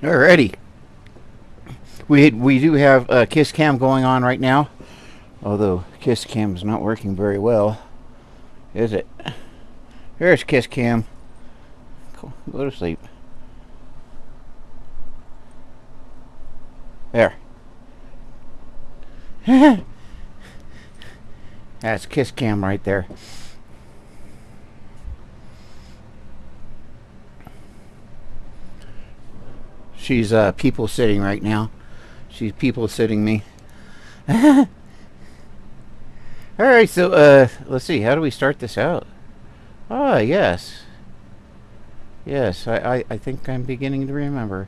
Alrighty. We do have Kiss Cam going on right now, although Kiss Cam is not working very well, is it? Here's Kiss Cam. Go to sleep. There. That's Kiss Cam right there. She's people sitting right now. She's people sitting me. Alright, so let's see, how do we start this out? Ah, yes. Yes, I think I'm beginning to remember.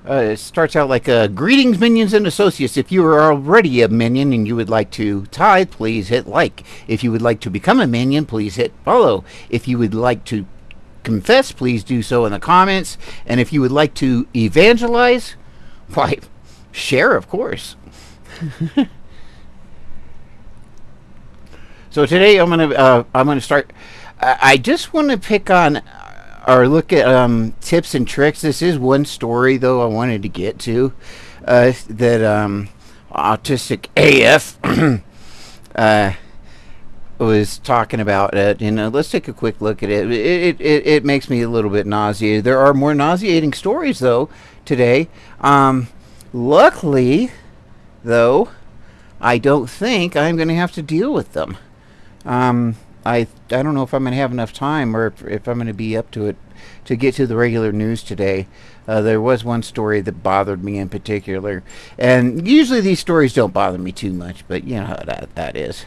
It starts out like, greetings, minions and associates. If you are already a minion and you would like to tithe, please hit like. If you would like to become a minion, please hit follow. If you would like to confess, please do so in the comments. And if you would like to evangelize, why, share, of course. So today I'm gonna start. I just want to pick on or look at tips and tricks. This is one story though I wanted to get to that Autistic AF was talking about it. And let's take a quick look at it. It makes me a little bit nauseated. There are more nauseating stories though today. Luckily though, I don't think I'm going to have to deal with them. I don't know if I'm going to have enough time or if I'm going to be up to it to get to the regular news today. There was one story that bothered me in particular, and usually these stories don't bother me too much, but you know how that is.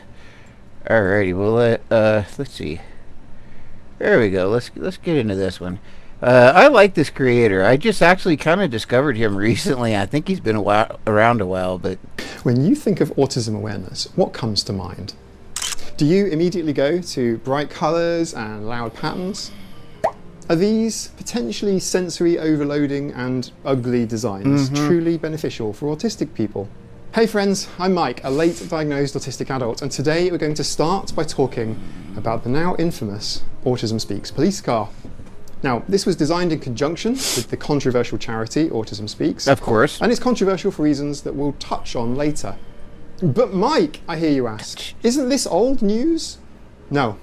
Alrighty, well, let's see. There we go. Let's get into this one. I like this creator. I just actually kind of discovered him recently. I think he's been around a while, but when you think of autism awareness, what comes to mind? Do you immediately go to bright colours and loud patterns? Are these potentially sensory overloading and ugly designs truly beneficial for autistic people? Hey friends, I'm Mike, a late diagnosed autistic adult, and today we're going to start by talking about the now infamous Autism Speaks police car. Now, this was designed in conjunction with the controversial charity Autism Speaks. Of course. And it's controversial for reasons that we'll touch on later. But Mike, I hear you ask, isn't this old news? No,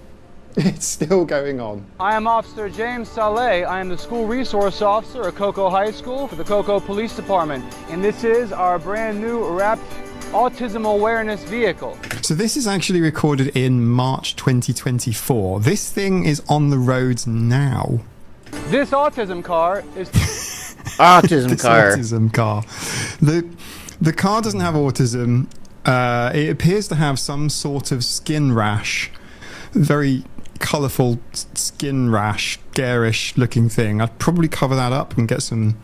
it's still going on. I am Officer James Saleh. I am the School Resource Officer at Cocoa High School for the Cocoa Police Department. And this is our brand new wrapped autism awareness vehicle. So this is actually recorded in March 2024. This thing is on the roads now. This autism car is... autism car. Autism car. The car doesn't have autism. It appears to have some sort of skin rash, very colourful skin rash, garish looking thing. I'd probably cover that up and get some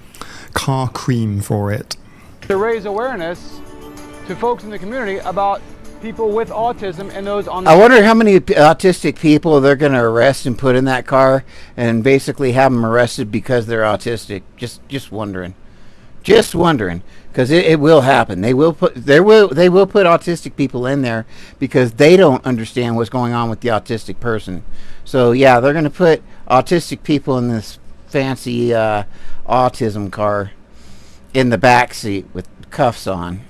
car cream for it. to raise awareness to folks in the community about people with autism and those on the... I wonder how many autistic people they're going to arrest and put in that car and basically have them arrested because they're autistic. Just wondering. Just wondering, because it will happen. They will put autistic people in there because they don't understand what's going on with the autistic person. So yeah, they're going to put autistic people in this fancy autism car in the back seat with cuffs on.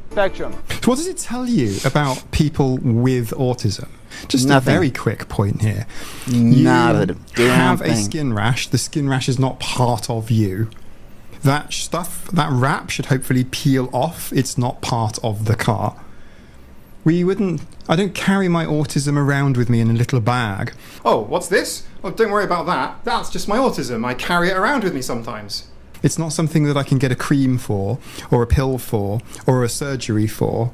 Spectrum. So what does it tell you about people with autism? Just Nothing. A very quick point here. Not a damn have thing. a skin rash. The skin rash is not part of you. That stuff, that wrap should hopefully peel off. It's not part of the car. I don't carry my autism around with me in a little bag. Oh, what's this? Oh, don't worry about that. That's just my autism. I carry it around with me sometimes. It's not something that I can get a cream for, or a pill for, or a surgery for.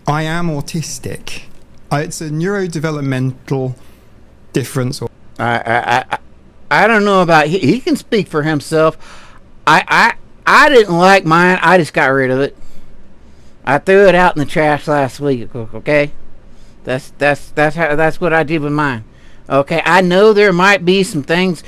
I am autistic. It's a neurodevelopmental difference. I don't know about he can speak for himself. I didn't like mine. I just got rid of it. I threw it out in the trash last week. Okay, that's what I did with mine. Okay, I know there might be some things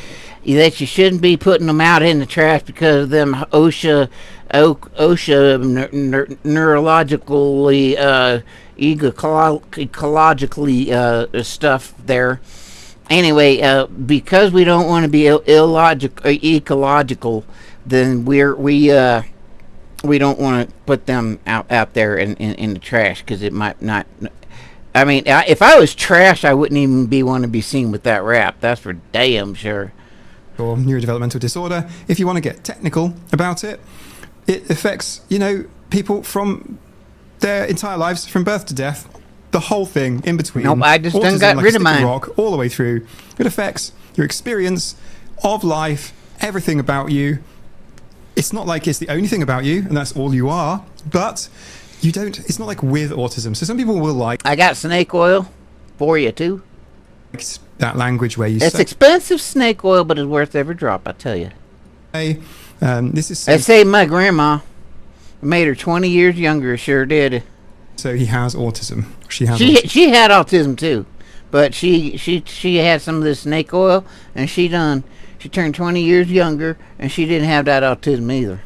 that you shouldn't be putting them out in the trash because of them OSHA neurologically ecologically stuff there. anyway, because we don't want to be illogical, ecological, then we don't want to put them out there in the trash because it might not. I mean, if I was trash, I wouldn't even want to be seen with that wrap. That's for damn sure. Or neurodevelopmental disorder. If you want to get technical about it, it affects, people from their entire lives, from birth to death, the whole thing in between. Nope, I just done got rid of mine. Rock, all the way through. It affects your experience of life, everything about you. It's not like it's the only thing about you, and that's all you are, but you don't. It's not like with autism. So some people will like. I got snake oil for you too. That language where you it's say, expensive snake oil, but it's worth every drop. I tell you. This is. I saved my grandma. Made her 20 years younger. Sure did. So he has autism. She has. She had autism too, but she had some of this snake oil, and she turned 20 years younger, and she didn't have that autism either.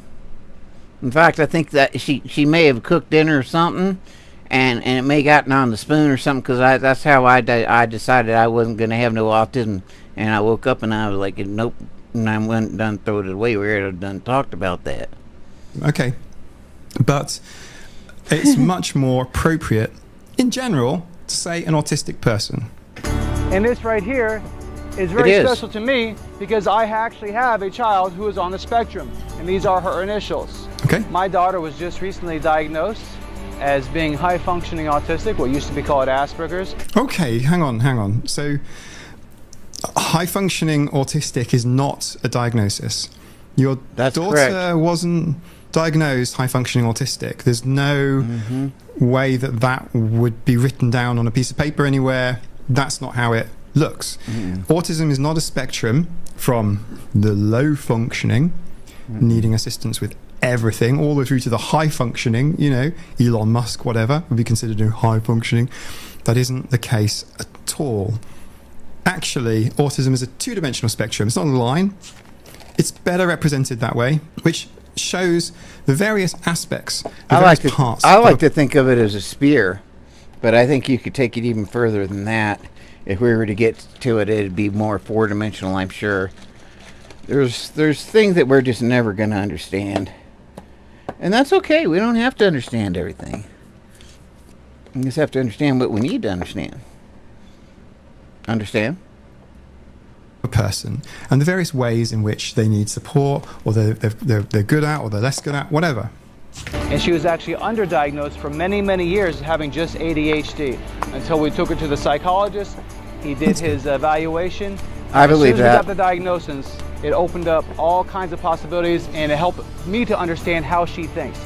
In fact, I think that she may have cooked dinner or something, and it may have gotten on the spoon or something, because that's how I decided I wasn't going to have no autism, and I woke up and I was like, nope, and I went done throw it away. We already done talked about that. Okay, but it's much more appropriate in general to say an autistic person. And this right here is very special to me because I actually have a child who is on the spectrum, and these are her initials. Okay. My daughter was just recently diagnosed as being high-functioning autistic, what used to be called Asperger's. Okay, hang on. So, high-functioning autistic is not a diagnosis. Your daughter correct. Wasn't diagnosed high-functioning autistic. There's no way that would be written down on a piece of paper anywhere. That's not how it looks. Autism is not a spectrum from the low-functioning, needing assistance with everything, all the way through to the high-functioning, Elon Musk, whatever, would be considered high-functioning. That isn't the case at all. Actually, autism is a two-dimensional spectrum. It's not a line. It's better represented that way, which shows the various aspects, parts. I like to think of it as a spear, but I think you could take it even further than that. If we were to get to it, it'd be more four-dimensional, I'm sure. There's things that we're just never going to understand. And that's okay. We don't have to understand everything. We just have to understand what we need to understand. Understand? A person and the various ways in which they need support, or they're good at, or they're less good at, whatever. And she was actually underdiagnosed for many, many years as having just ADHD until we took her to the psychologist. He did his evaluation. I believe that. As soon as we got the diagnosis, it opened up all kinds of possibilities, and it helped me to understand how she thinks.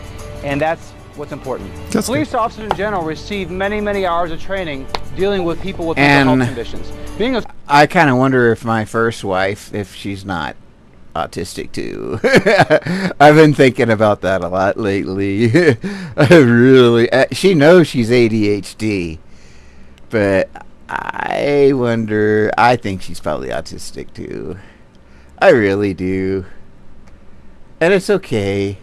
And that's what's important. Police officers in general receive many, many hours of training dealing with people with mental health conditions. I kind of wonder if my first wife, if she's not autistic too. I've been thinking about that a lot lately. She knows she's ADHD, but I wonder, I think she's probably autistic too. I really do. And it's okay.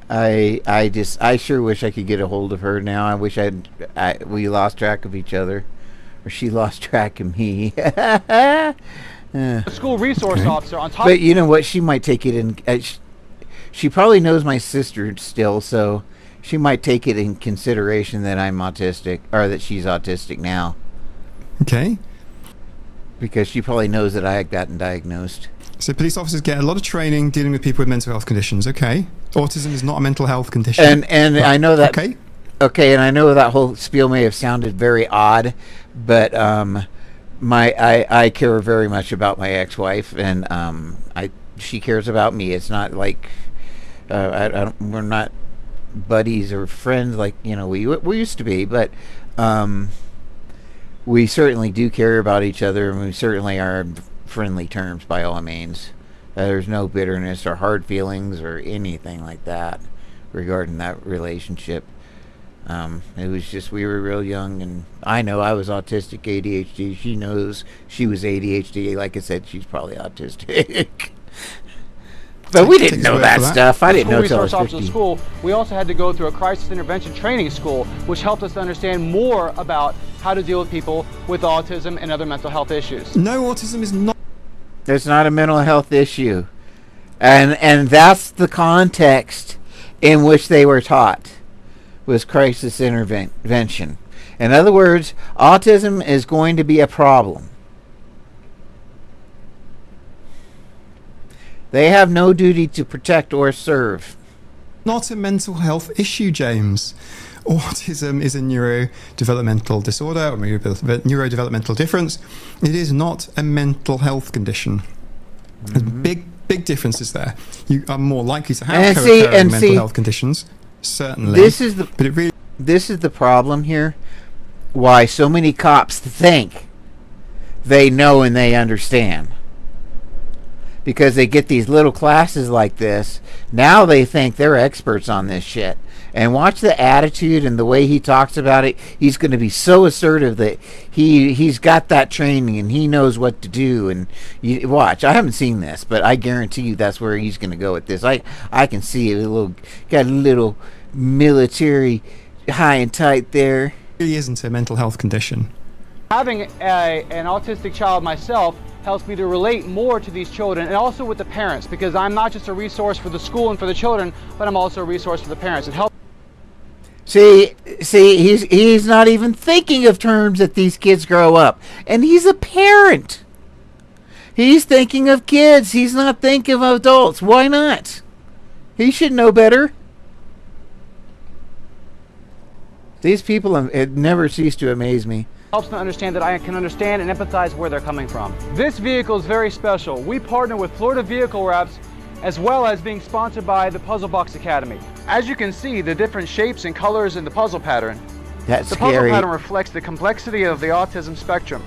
I sure wish I could get a hold of her now. I wish we lost track of each other, or she lost track of me. School resource officer on top. But you know what? She might take it in. She probably knows my sister still, so she might take it in consideration that I'm autistic, or that she's autistic now. Okay. Because she probably knows that I had gotten diagnosed. So police officers get a lot of training dealing with people with mental health conditions. Okay. Autism is not a mental health condition. And I know that. Okay. Okay, and I know that whole spiel may have sounded very odd, but I care very much about my ex-wife, and she cares about me. It's not like we're not buddies or friends like we used to be, but we certainly do care about each other, and we certainly are on friendly terms by all means. There's no bitterness or hard feelings or anything like that regarding that relationship. It was just we were real young, and I know I was autistic, ADHD. She knows she was ADHD. Like I said, she's probably autistic. But we didn't know that stuff. I didn't know School till I was resource officer 15. school, we also had to go through a crisis intervention training school, which helped us understand more about how to deal with people with autism and other mental health issues. No, autism is not. It's not a mental health issue. And that's the context in which they were taught, was crisis intervention. In other words, autism is going to be a problem. They have no duty to protect or serve. Not a mental health issue, James. Autism is a neurodevelopmental disorder or neurodevelopmental difference. It is not a mental health condition. There's big differences there. You are more likely to have co-occurring mental health conditions, certainly. This is the problem here. Why so many cops think they know and they understand. Because they get these little classes like this, now they think they're experts on this shit. And watch the attitude and the way he talks about it. He's going to be so assertive that he's got that training and he knows what to do. And you watch. I haven't seen this, but I guarantee you that's where he's going to go with this. I can see it. Got a little military high and tight there. It really isn't a mental health condition. Having an autistic child myself helps me to relate more to these children and also with the parents, because I'm not just a resource for the school and for the children, but I'm also a resource for the parents. It helps. See, he's not even thinking of terms that these kids grow up, and he's a parent. He's thinking of kids. He's not thinking of adults. Why not? He should know better. These people have never ceased to amaze me. Helps me understand that I can understand and empathize where they're coming from. This vehicle is very special. We partner with Florida Vehicle Wraps, as well as being sponsored by the Puzzle Box Academy. As you can see, the different shapes and colors in the puzzle pattern. That's the scary. puzzle pattern reflects the complexity of the autism spectrum.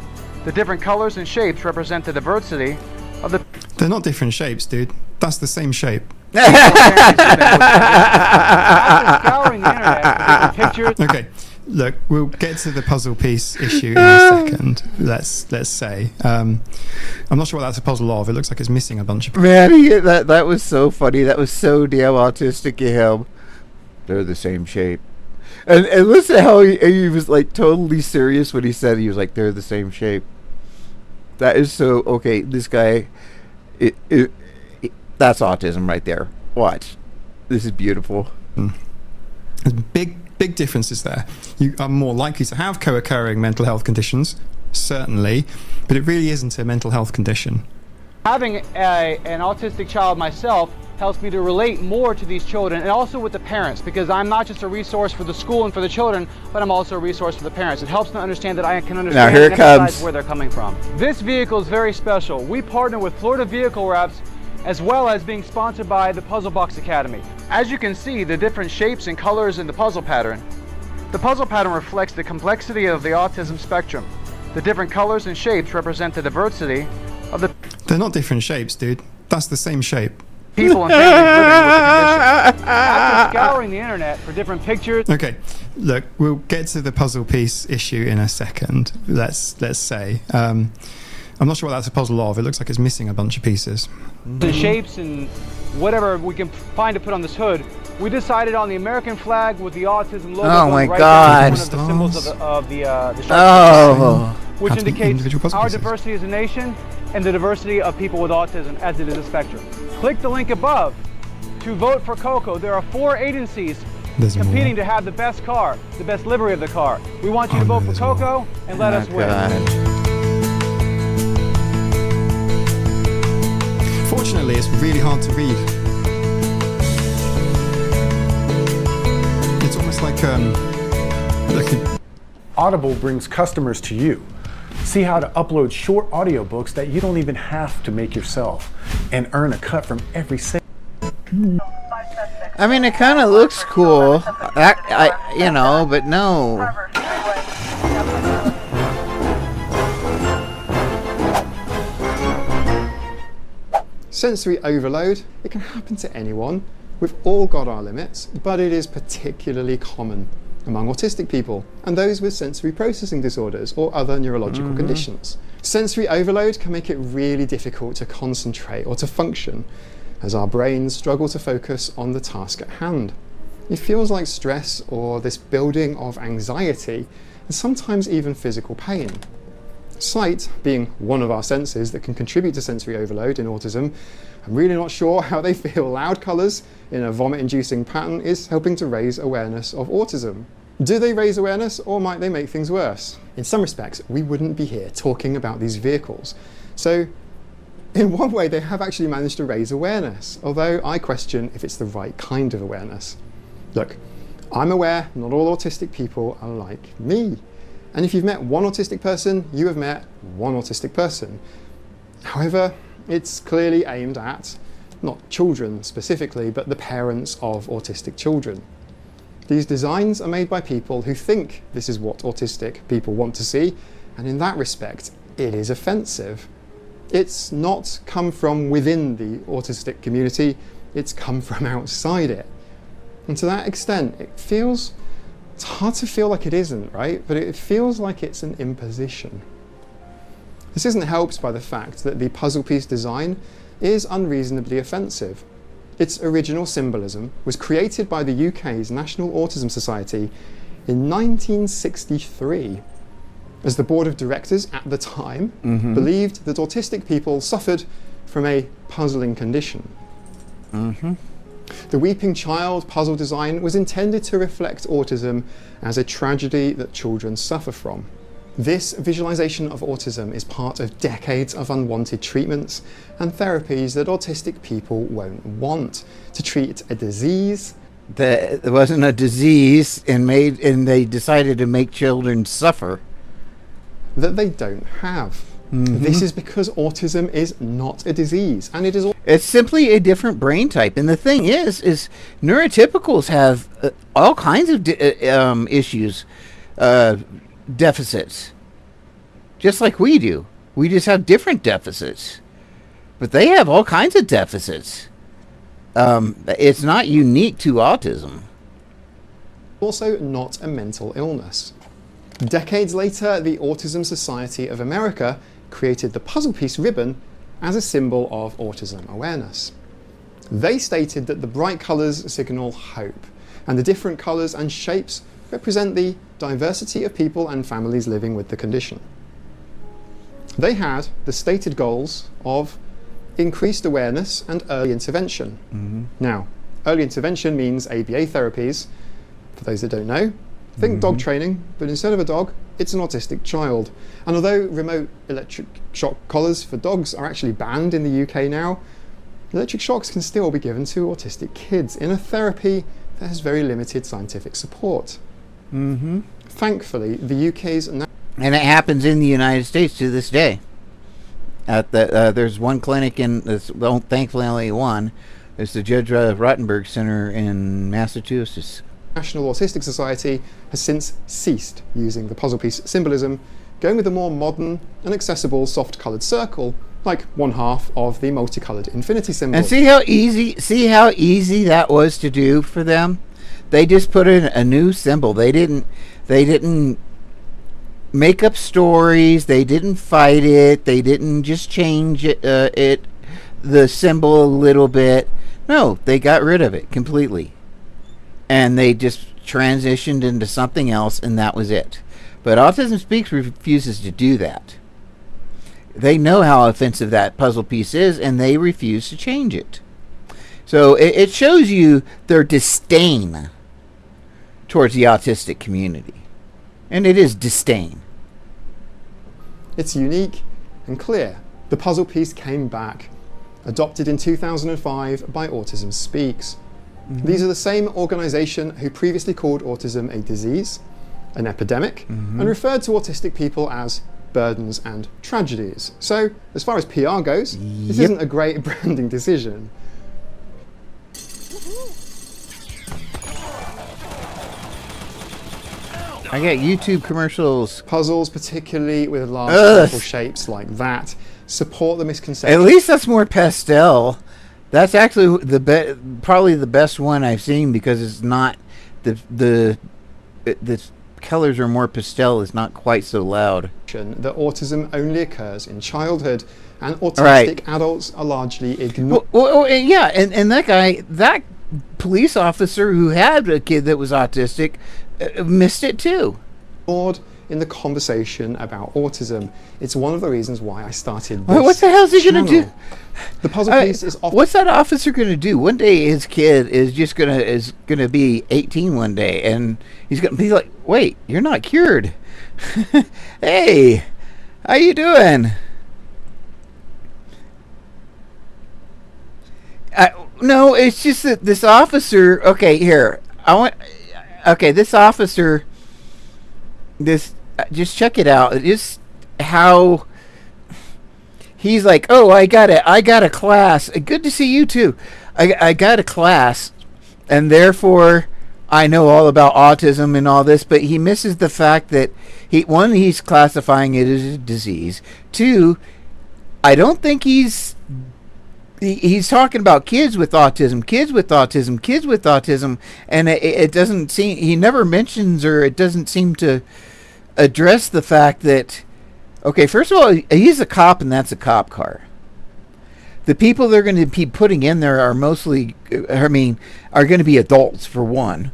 The different colors and shapes represent the diversity of the... They're not different shapes, dude. That's the same shape. After scouring the internet for different pictures... Okay. Look, we'll get to the puzzle piece issue in a second. Let's say I'm not sure what that's a puzzle of. It looks like it's missing a bunch of. Man, that was so funny. That was so damn autistic of him. They're the same shape, and listen how he was like totally serious when he said he was like they're the same shape. That is so okay. This guy, that's autism right there. Watch, this is beautiful. There's big differences there. You are more likely to have co-occurring mental health conditions, certainly, but it really isn't a mental health condition. Having an autistic child myself helps me to relate more to these children and also with the parents, because I'm not just a resource for the school and for the children, but I'm also a resource for the parents. It helps me understand that I can understand and empathize where they're coming from. This vehicle is very special. We partner with Florida Vehicle Wraps, as well as being sponsored by the Puzzle Box Academy. As you can see, the different shapes and colors in the puzzle pattern. The puzzle pattern reflects the complexity of the autism spectrum. The different colors and shapes represent the diversity of the... They're not different shapes, dude. That's the same shape. People and families living with the condition. After scouring the internet for different pictures... Okay, look, we'll get to the puzzle piece issue in a second. Let's say. I'm not sure what that's a puzzle of. It looks like it's missing a bunch of pieces. The shapes and whatever we can find to put on this hood, we decided on the American flag with the autism logo. Oh my right God! One of the symbols of the oh, which indicates our pieces. diversity as a nation and the diversity of people with autism as it is a spectrum. Click the link above to vote for Coco. There are 4 agencies competing to have the best car, the best livery of the car. We want you to vote for Coco and let us win. Fortunately, it's really hard to read. It's almost like Audible brings customers to you. See how to upload short audiobooks that you don't even have to make yourself and earn a cut from every sale. I mean, it kind of looks cool, you know, but no. sensory overload. It can happen to anyone. We've all got our limits, but it is particularly common among autistic people and those with sensory processing disorders or other neurological conditions. Sensory overload can make it really difficult to concentrate or to function. as our brains struggle to focus on the task at hand. It feels like stress or this building of anxiety and sometimes even physical pain. Sight, being one of our senses that can contribute to sensory overload in autism, I'm really not sure how they feel loud colours in a vomit-inducing pattern is helping to raise awareness of autism. Do they raise awareness, or might they make things worse? In some respects, we wouldn't be here talking about these vehicles. So, in one way, they have actually managed to raise awareness, although I question if it's the right kind of awareness. Look, I'm aware not all autistic people are like me. And if you've met one autistic person, you have met one autistic person. However, it's clearly aimed at, not children specifically, but the parents of autistic children. These designs are made by people who think this is what autistic people want to see, and in that respect, it is offensive. It's not come from within the autistic community, it's come from outside it. And to that extent, it's hard to feel like it isn't, right? But it feels like it's an imposition. This isn't helped by the fact that the puzzle piece design is unreasonably offensive. Its original symbolism was created by the UK's National Autism Society in 1963, as the board of directors at the time believed that autistic people suffered from a puzzling condition. The Weeping Child puzzle design was intended to reflect autism as a tragedy that children suffer from. This visualization of autism is part of decades of unwanted treatments and therapies that autistic people won't want to treat a disease. There wasn't a disease, and they decided to make children suffer. That they don't have. This is because autism is not a disease, and it is. It's simply a different brain type, and the thing is neurotypicals have all kinds of issues, deficits, just like we do. We just have different deficits, but they have all kinds of deficits. It's not unique to autism. Also not a mental illness. Decades later, the Autism Society of America created the puzzle piece ribbon as a symbol of autism awareness. They stated that the bright colours signal hope, and the different colours and shapes represent the diversity of people and families living with the condition. They had the stated goals of increased awareness and early intervention. Now, early intervention means ABA therapies. For those that don't know, think dog training, but instead of a dog, it's an autistic child. And although remote electric shock collars for dogs are actually banned in the UK now, electric shocks can still be given to autistic kids in a therapy that has very limited scientific support. Thankfully, the UK's... And it happens in the United States to this day. There's one clinic thankfully only one. It's the Judge Rottenberg Center in Massachusetts. National Autistic Society has since ceased using the puzzle piece symbolism, going with a more modern and accessible soft-coloured circle, like one half of the multicoloured infinity symbol. And see how easy that was to do for them? They just put in a new symbol. They didn't make up stories. They didn't fight it. They didn't just change the symbol a little bit. No, they got rid of it completely. And they just transitioned into something else, and that was it. But Autism Speaks refuses to do that. They know how offensive that puzzle piece is, and they refuse to change it. So it shows you their disdain towards the autistic community. And it is disdain. It's unique and clear. The puzzle piece came back, adopted in 2005 by Autism Speaks. These are the same organisation who previously called autism a disease, an epidemic, and referred to autistic people as burdens and tragedies. So, as far as PR goes, this isn't a great branding decision. I get YouTube commercials. Puzzles, particularly with large colorful shapes like that, support the misconception. At least that's more pastel. That's actually probably the best one I've seen, because it's not the colors are more pastel, it's not quite so loud. That autism only occurs in childhood, and autistic Right. adults are largely ignored. Yeah, and that police officer who had a kid that was autistic missed it too. In the conversation about autism. It's one of the reasons why I started this Well, what the hell is he going to do? The puzzle piece is often... What's that officer going to do? One day his kid is just gonna be 18 one day, and he's going to be like, "Wait, you're not cured." Hey, how you doing? No, it's just that this officer. Okay, here this officer. Just check it out. Just how he's like, "Oh, I got a class. Good to see you too. I got a class, and therefore I know all about autism and all this." But he misses the fact that he's classifying it as a disease. Two, I don't think he's talking about kids with autism, and it doesn't seem, he never mentions, or it doesn't seem to address the fact that, okay, first of all, he's a cop, and that's a cop car. The people they're going to be putting in there are mostly, are going to be adults, for one.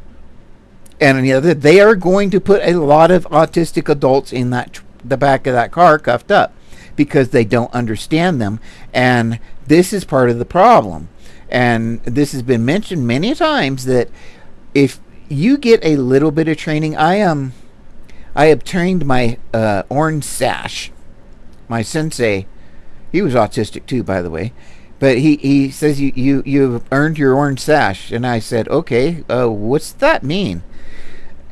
And the other, they are going to put a lot of autistic adults in the back of that car cuffed up, because they don't understand them. And this is part of the problem. And this has been mentioned many times, that if you get a little bit of training, I obtained my orange sash. My sensei, he was autistic too, by the way, but he says you've earned your orange sash, and I said, okay, what's that mean?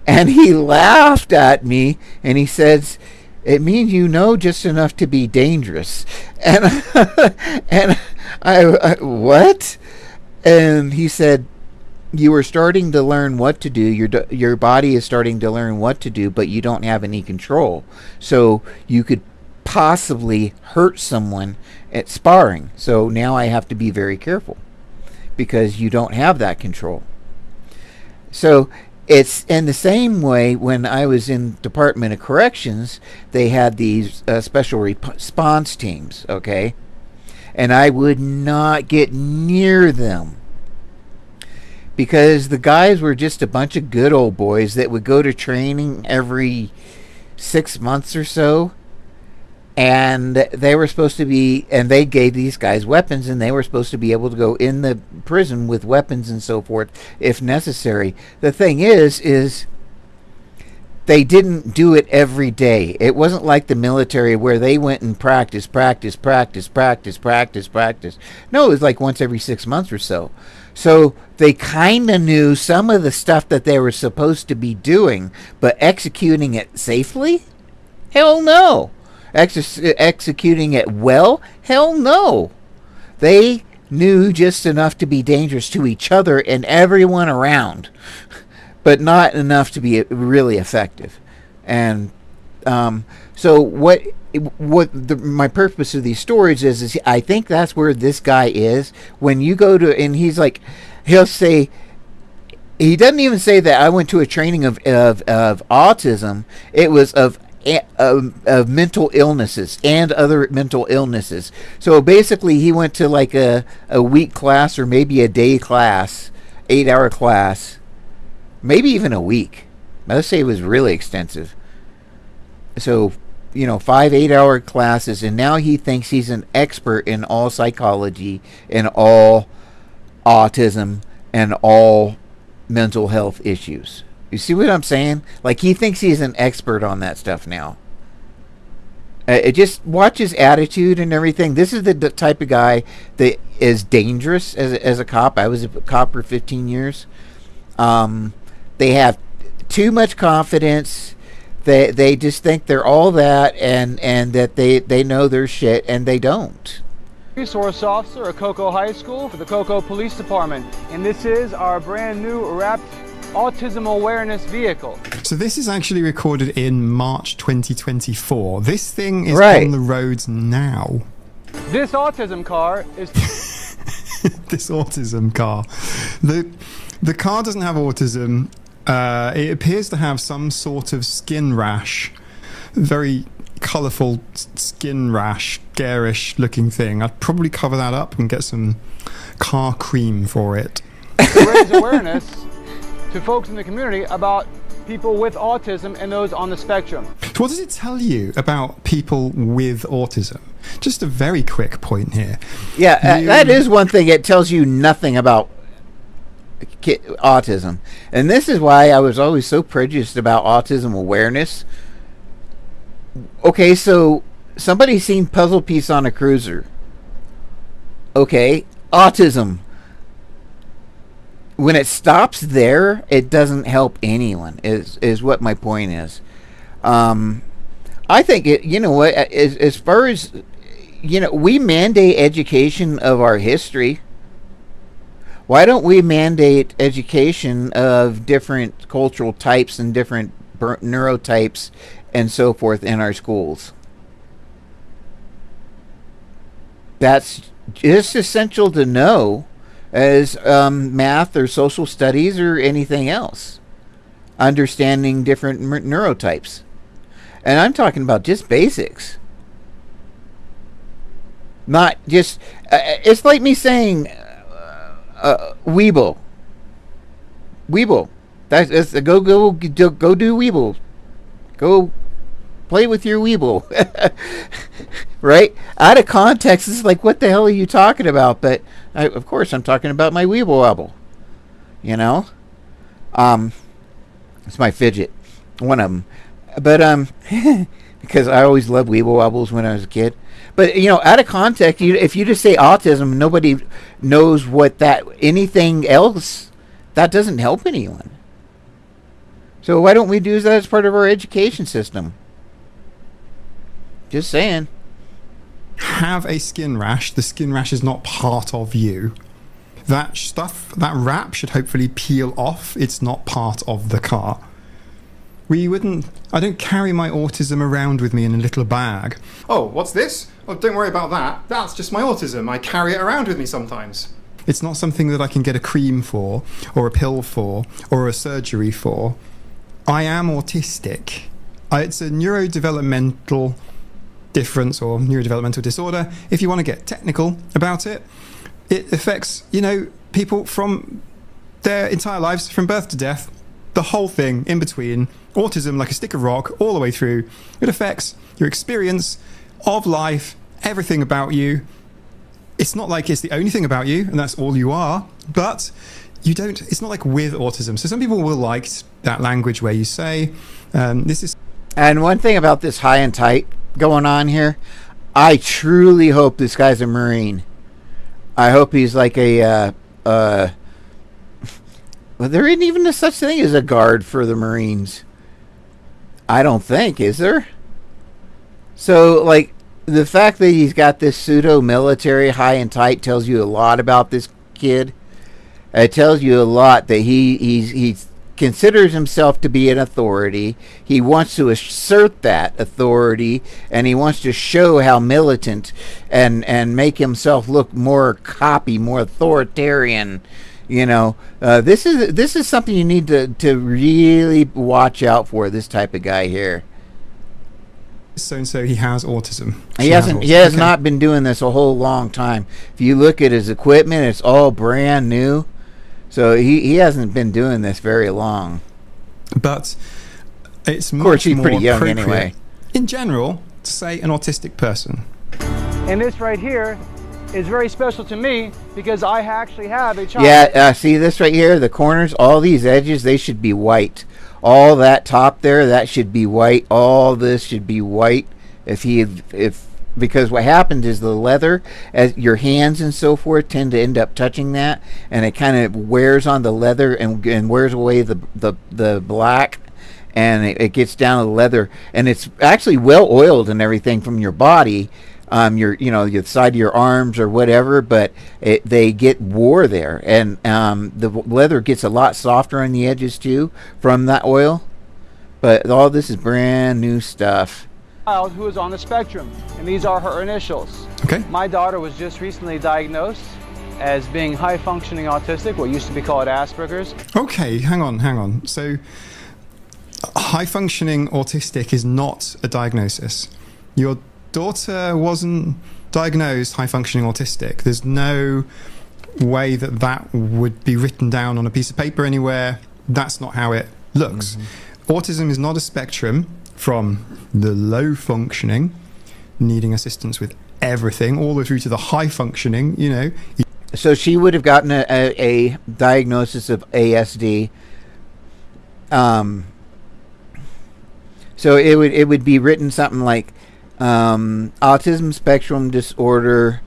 And he laughed at me, and he says, it means you know just enough to be dangerous. And and I what? And he said, you are starting to learn what to do. Your body is starting to learn what to do, but you don't have any control. So you could possibly hurt someone at sparring. So now I have to be very careful, because you don't have that control. So it's in the same way, when I was in Department of Corrections, they had these special response teams, okay? And I would not get near them, because the guys were just a bunch of good old boys that would go to training every 6 months or so. And they were supposed to be, and they gave these guys weapons, and they were supposed to be able to go in the prison with weapons and so forth if necessary. The thing is they didn't do it every day. It wasn't like the military, where they went and practice. No, it was like once every 6 months or so. So they kind of knew some of the stuff that they were supposed to be doing, but executing it safely? Hell no. Executing it well? Hell no. They knew just enough to be dangerous to each other and everyone around, but not enough to be really effective. And so my purpose of these stories is I think that's where this guy is. When you go to, and he's like, he'll say, he doesn't even say that I went to a training of autism. It was of mental illnesses and other mental illnesses. So basically he went to like a week class, or maybe a day class, 8-hour class, maybe even a week. Let's say it was really extensive. So, 5 8-hour classes, and now he thinks he's an expert in all psychology and all autism and all mental health issues. You see what I'm saying? Like, he thinks he's an expert on that stuff now. Just watch his attitude and everything. This is the type of guy that is dangerous as a cop. I was a cop for 15 years. They have too much confidence. They just think they're all that, and that they know their shit, and they don't. Resource officer at Cocoa High School for the Cocoa Police Department, and this is our brand new wrapped autism awareness vehicle. So this is actually recorded in March 2024. This thing is right on the roads now. This autism car is this autism car. The car doesn't have autism. It appears to have some sort of skin rash. Very colourful skin rash, garish looking thing. I'd probably cover that up and get some car cream for it. To raise awareness to folks in the community about people with autism and those on the spectrum. So what does it tell you about people with autism? Just a very quick point here. Yeah, that is one thing. It tells you nothing about autism. And this is why I was always so prejudiced about autism awareness. Okay, so somebody's seen puzzle piece on a cruiser. Okay, autism. When it stops there, it doesn't help anyone, is what my point is. I think, you know what, as far as, you know, we mandate education of our history. Why don't we mandate education of different cultural types and different neurotypes and so forth in our schools? That's just essential to know as math or social studies or anything else. Understanding different neurotypes. And I'm talking about just basics. Not just... it's like me saying... Weeble. That's go do Weeble. Go play with your Weeble. Right? Out of context, it's like, what the hell are you talking about? But of course, I'm talking about my Weeble Wobble. You know, it's my fidget, one of them. But because I always loved Weeble Wobbles when I was a kid. But, you know, out of context, if you just say autism, nobody knows what that, anything else, that doesn't help anyone. So why don't we do that as part of our education system? Just saying. Have a skin rash. The skin rash is not part of you. That stuff, that wrap should hopefully peel off. It's not part of the car. I don't carry my autism around with me in a little bag. Oh, what's this? Oh, don't worry about that. That's just my autism. I carry it around with me sometimes. It's not something that I can get a cream for, or a pill for, or a surgery for. I am autistic. It's a neurodevelopmental difference or neurodevelopmental disorder. If you want to get technical about it, it affects, you know, people from their entire lives, from birth to death, the whole thing in between. Autism, like a stick of rock, all the way through. It affects your experience of life, everything about you. It's not like it's the only thing about you, and that's all you are, but you don't, it's not like with autism. So some people will like that language where you say, this is... And one thing about this high and tight going on here, I truly hope this guy's a Marine. I hope he's like a, well, there isn't even a such thing as a guard for the Marines. I don't think, is there? So, like, the fact that he's got this pseudo-military high and tight tells you a lot about this kid. It tells you a lot that he considers himself to be an authority. He wants to assert that authority, and he wants to show how militant and make himself look more coppy, more authoritarian. You know, this is something you need to really watch out for. This type of guy here. So he has autism. He has not been doing this a whole long time. If you look at his equipment, it's all brand new. So he hasn't been doing this very long. But it's of course he's more pretty young anyway. In general, to say an autistic person. And this right here is very special to me because I actually have a child. Yeah, see this right here, the corners, all these edges, they should be white. All that top there, that should be white. All this should be white. Because what happens is the leather, as your hands and so forth tend to end up touching that, and it kind of wears on the leather and wears away the black, and it gets down to the leather, and it's actually well oiled and everything from your body. Your side of your arms or whatever, but they get wore there, and the leather gets a lot softer on the edges too from that oil. But all this is brand new stuff. Child who is on the spectrum, and these are her initials. Okay. My daughter was just recently diagnosed, as being high-functioning autistic, what used to be called Asperger's. Okay, hang on. So, high-functioning autistic is not a diagnosis. Your daughter wasn't diagnosed high-functioning autistic. There's no way that would be written down on a piece of paper anywhere. That's not how it looks. Autism is not a spectrum from the low-functioning, needing assistance with everything, all the way through to the high-functioning, So she would have gotten a diagnosis of ASD. So it would be written something like autism spectrum disorder.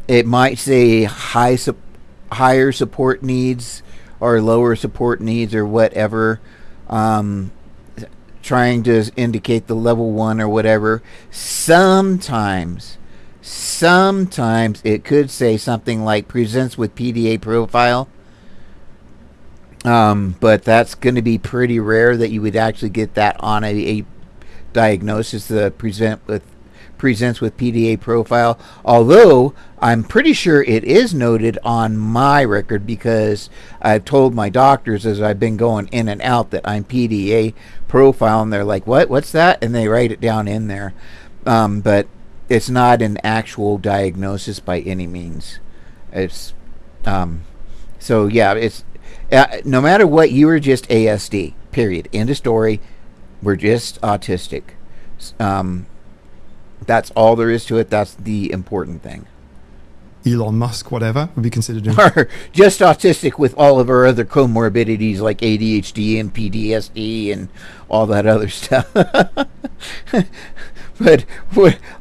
It might say higher support needs or lower support needs or whatever, trying to indicate the level 1 or whatever. Sometimes it could say something like presents with PDA profile. But that's going to be pretty rare that you would actually get that on a diagnosis that presents with PDA profile. Although I'm pretty sure it is noted on my record, because I've told my doctors as I've been going in and out that I'm PDA profile, and they're like, what's that? And they write it down in there. But it's not an actual diagnosis by any means. It's so yeah, it's no matter what, you were just ASD, period, end of story. We're just autistic. That's all there is to it. That's the important thing. Elon Musk, whatever, would be considered or just autistic with all of our other comorbidities like ADHD and PTSD and all that other stuff. But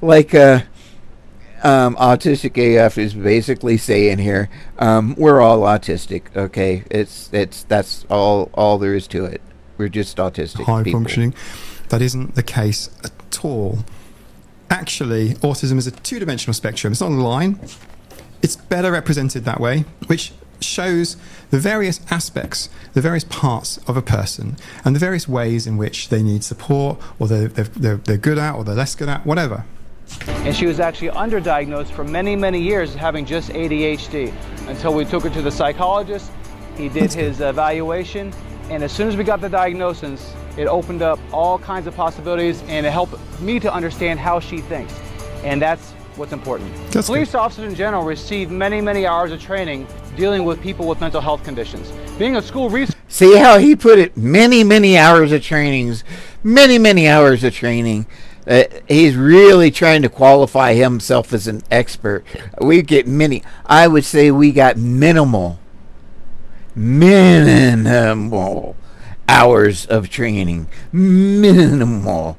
like Autistic AF is basically saying here, we're all autistic. Okay, that's all there is to it. We're just autistic. High people. functioning. That isn't the case at all. Actually, autism is a two-dimensional spectrum. It's not a line. It's better represented that way, which shows the various aspects, the various parts of a person, and the various ways in which they need support, or they're good at, or they're less good at, whatever. And she was actually underdiagnosed for many, many years as having just ADHD, until we took her to the psychologist. He did his evaluation, and as soon as we got the diagnosis, it opened up all kinds of possibilities, and it helped me to understand how she thinks. And that's what's important. Police officers in general receive many, many hours of training dealing with people with mental health conditions. Being a school resource... See how he put it? Many, many hours of trainings. Many, many hours of training. He's really trying to qualify himself as an expert. We get many. I would say we got minimal hours of training. Minimal.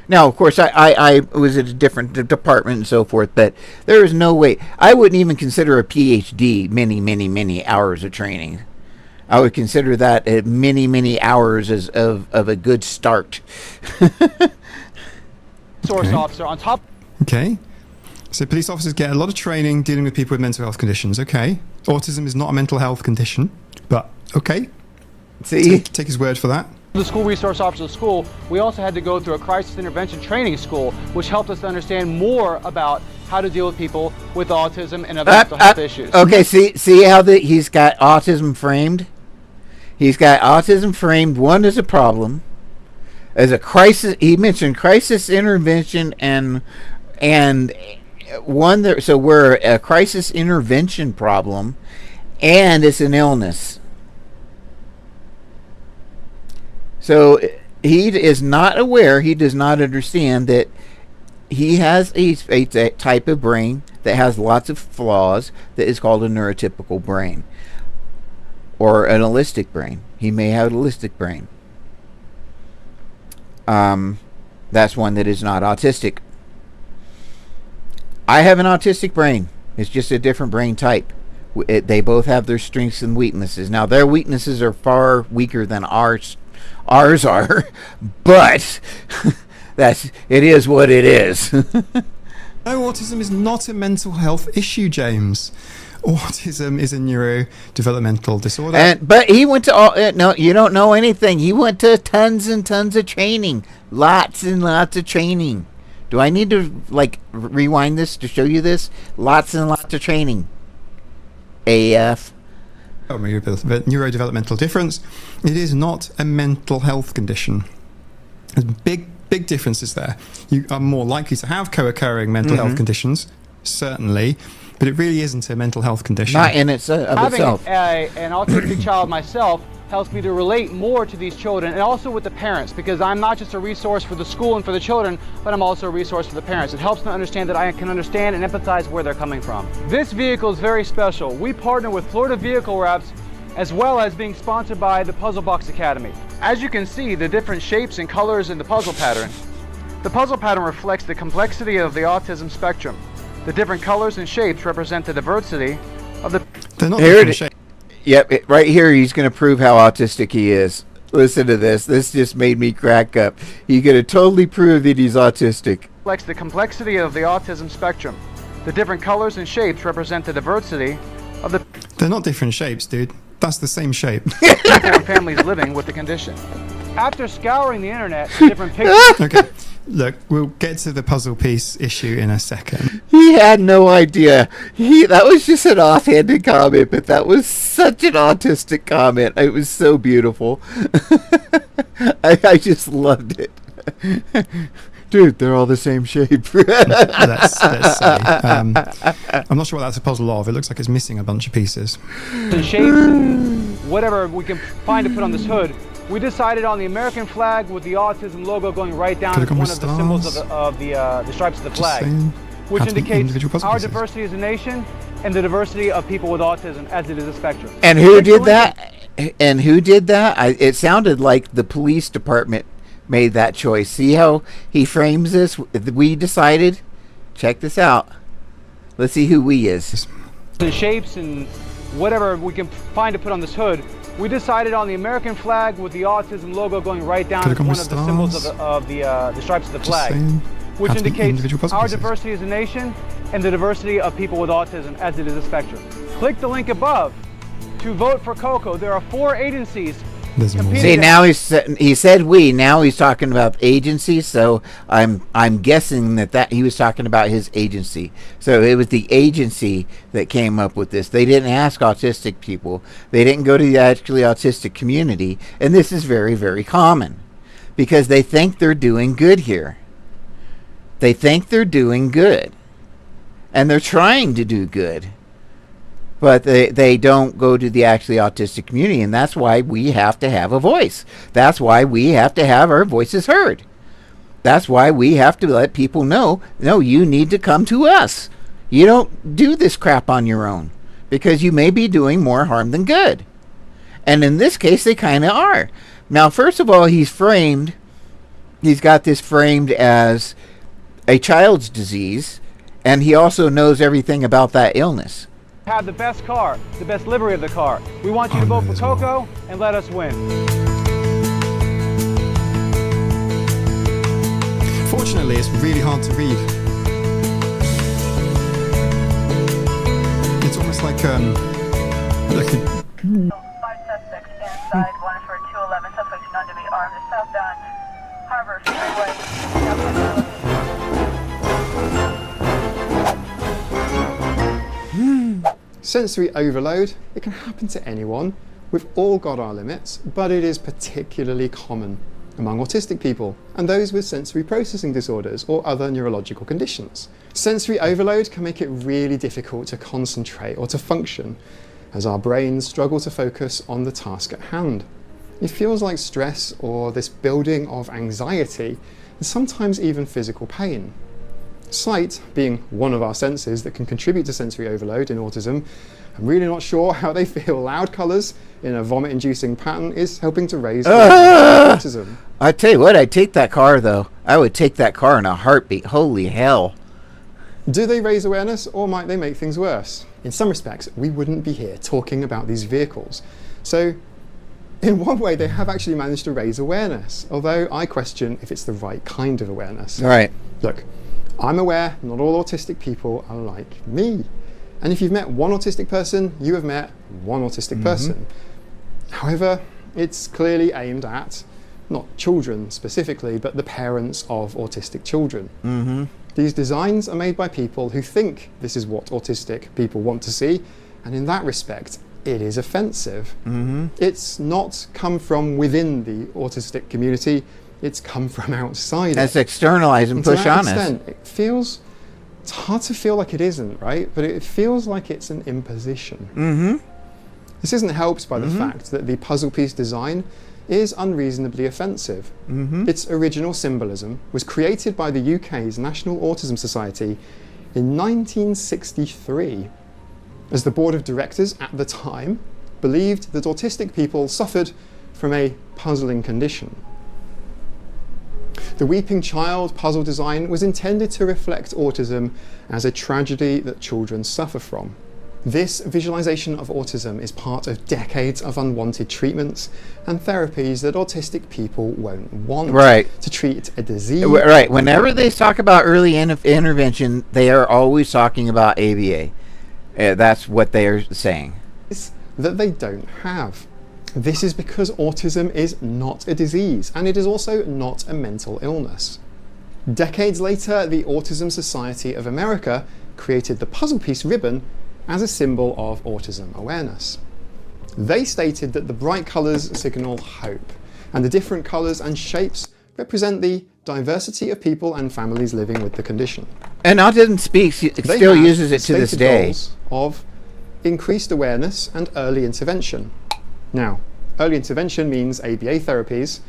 Now, of course, I was at a different department and so forth, but there is no way. I wouldn't even consider a PhD many hours of training. I would consider that many hours of a good start. Source officer on top. Okay. So police officers get a lot of training dealing with people with mental health conditions. Okay. Autism is not a mental health condition, but okay. See? Take his word for that. The school resource officer of school, we also had to go through a crisis intervention training school, which helped us to understand more about how to deal with people with autism and other mental health issues. Okay, see how he's got autism framed? He's got autism framed, one as a problem, as a crisis. He mentioned crisis intervention and one there. So we're a crisis intervention problem, and it's an illness. So he is not aware, he does not understand that he has a type of brain that has lots of flaws that is called a neurotypical brain. Or an allistic brain. He may have an allistic brain. That's one that is not autistic. I have an autistic brain. It's just a different brain type. They both have their strengths and weaknesses. Now, their weaknesses are far weaker than ours are, but it is what it is. No, autism is not a mental health issue, James. Autism is a neurodevelopmental disorder. But he went to no, you don't know anything. He went to tons and tons of training, lots and lots of training. Do I need to rewind this to show you this? Lots and lots of training. AF. Neurodevelopmental difference. It is not a mental health condition. There's big differences there. You are more likely to have co-occurring mental health conditions, certainly, but it really isn't a mental health condition. Not in its of Having itself. an autistic child myself helps me to relate more to these children, and also with the parents, because I'm not just a resource for the school and for the children, but I'm also a resource for the parents. It helps them understand that I can understand and empathize where they're coming from. This vehicle is very special. We partner with Florida Vehicle Wraps, as well as being sponsored by the Puzzle Box Academy. As you can see, the different shapes and colors in the puzzle pattern. The puzzle pattern reflects the complexity of the autism spectrum. The different colors and shapes represent the diversity of the... They're not Here different it- shapes. Yep, right here he's going to prove how autistic he is. Listen to this. This just made me crack up. He's going to totally prove that he's autistic. reflects the complexity of the autism spectrum. The different colors and shapes represent the diversity of the They're not different shapes, dude. That's the same shape. people and families living with the condition. After scouring the internet for different pictures, Okay, look, we'll get to the puzzle piece issue in a second. He had no idea. That was just an offhanded comment, but that was such an autistic comment. It was so beautiful. I just loved it. Dude, they're all the same shape. Let's say. I'm not sure what that's a puzzle of. It looks like it's missing a bunch of pieces. and shapes and whatever we can find to put on this hood, we decided on the American flag with the autism logo going right down Could've as gone one with of the symbols stars. of the stripes of the Just flag, saying. which Have to be indicates individual puzzle our pieces. diversity as a nation and the diversity of people with autism as it is a spectrum. And who Click the did link that? And who did that? It sounded like the police department made that choice. See how he frames this? We decided. Check this out. Let's see who we is. and shapes and whatever we can find to put on this hood, we decided on the American flag with the autism logo going right down Could've as gone one with of the symbols stars. of the stripes of the Just flag, saying. which Have to be indicates individual puzzle our pieces. diversity as a nation and the diversity of people with autism as it is a spectrum. Click the link above to vote for Coco. There are 4 agencies There's more. competing. See, now he said we. Now he's talking about agency. So I'm guessing that he was talking about his agency. So it was the agency that came up with this. They didn't ask autistic people. They didn't go to the actually autistic community. And this is very, very common because they think they're doing good here. They think they're doing good, and they're trying to do good. But they don't go to the actually autistic community, and that's why we have to have a voice. That's why we have to have our voices heard. That's why we have to let people know, no, you need to come to us. You don't do this crap on your own, because you may be doing more harm than good. And in this case, they kind of are. Now, first of all, he's got this framed as a child's disease, and he also knows everything about that illness. Have the best car, the best livery of the car. We want you to vote for Coco and let us win. Fortunately, it's really hard to read. It's almost like a 5 suspects inside, one for 211, suspect known to be armed, southbound Harbor Freeway. sensory overload. It can happen to anyone. We've all got our limits, but it is particularly common among autistic people and those with sensory processing disorders or other neurological conditions. Sensory overload can make it really difficult to concentrate or to function as our brains struggle to focus on the task at hand. It feels like stress or this building of anxiety and sometimes even physical pain. Sight being one of our senses that can contribute to sensory overload in autism, I'm really not sure how they feel loud colours in a vomit-inducing pattern is helping to raise autism. I tell you what, I'd take that car though. I would take that car in a heartbeat. Holy hell. Do they raise awareness or might they make things worse? In some respects, we wouldn't be here talking about these vehicles. So in one way, they have actually managed to raise awareness, although I question if it's the right kind of awareness. All right. Look, I'm aware not all autistic people are like me. And if you've met one autistic person, you have met one autistic person. However, it's clearly aimed at not children specifically, but the parents of autistic children. These designs are made by people who think this is what autistic people want to see, And in that respect, it is offensive. It's not come from within the autistic community, it's come from outside. That's externalized and push on us. It's hard to feel like it isn't, right? But it feels like it's an imposition. This isn't helped by the fact that the puzzle piece design is unreasonably offensive. Its original symbolism was created by the UK's National Autism Society in 1963, as the board of directors at the time believed that autistic people suffered from a puzzling condition. The Weeping Child puzzle design was intended to reflect autism as a tragedy that children suffer from. This visualization of autism is part of decades of unwanted treatments and therapies that autistic people won't want to treat a disease. Right. Whenever they talk about early intervention, they are always talking about ABA. That's what they are saying. That they don't have. This is because autism is not a disease, and it is also not a mental illness. Decades later, the Autism Society of America created the puzzle piece ribbon as a symbol of autism awareness. They stated that the bright colours signal hope, and the different colours and shapes represent the diversity of people and families living with the condition. And Autism Speaks still uses it to this day. Of increased awareness and early intervention. Now, early intervention means ABA therapies,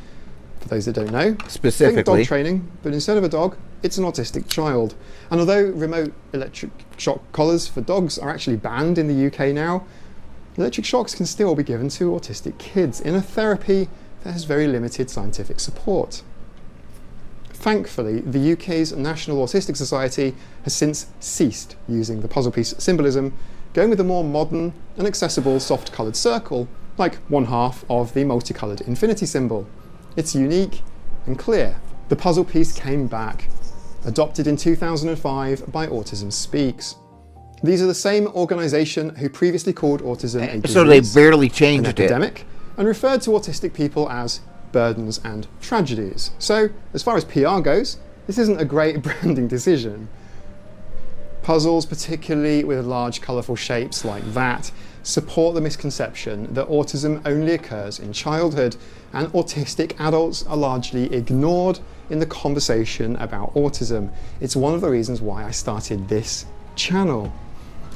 for those that don't know. Specifically. Think dog training, but instead of a dog, it's an autistic child. And although remote electric shock collars for dogs are actually banned in the UK now, electric shocks can still be given to autistic kids in a therapy that has very limited scientific support. Thankfully, the UK's National Autistic Society has since ceased using the puzzle piece symbolism, going with a more modern and accessible soft coloured circle, like one half of the multicoloured infinity symbol. It's unique and clear. The puzzle piece came back, adopted in 2005 by Autism Speaks. These are the same organisation who previously called autism a disease, so they barely changed an epidemic, and referred to autistic people as burdens and tragedies. So, as far as PR goes, this isn't a great branding decision. Puzzles, particularly with large colourful shapes like that, support the misconception that autism only occurs in childhood, and autistic adults are largely ignored in the conversation about autism. It's one of the reasons why I started this channel.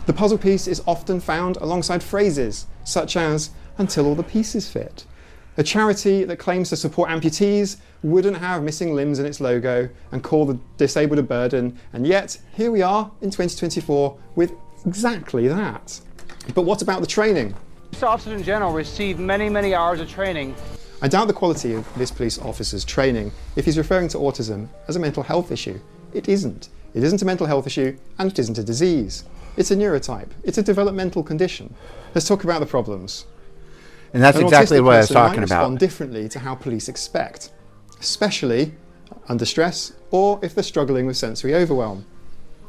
The puzzle piece is often found alongside phrases such as "until all the pieces fit." A charity that claims to support amputees wouldn't have missing limbs in its logo and call the disabled a burden, and yet here we are in 2024 with exactly that. But what about the training? Police officers in general receive many hours of training. I doubt the quality of this police officer's training if he's referring to autism as a mental health issue. It isn't. It isn't a mental health issue, and it isn't a disease. It's a neurotype. It's a developmental condition. Let's talk about the problems. And that's exactly what I was talking about. Respond differently to how police expect, especially under stress or if they're struggling with sensory overwhelm.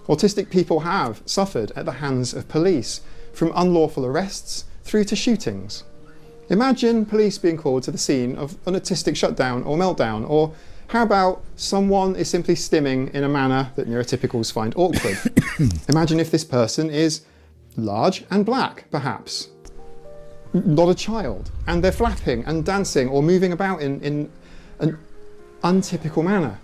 Autistic people have suffered at the hands of police, from unlawful arrests through to shootings. Imagine police being called to the scene of an autistic shutdown or meltdown, or how about someone is simply stimming in a manner that neurotypicals find awkward. Imagine if this person is large and black, perhaps. Not a child, and they're flapping and dancing or moving about in an untypical manner.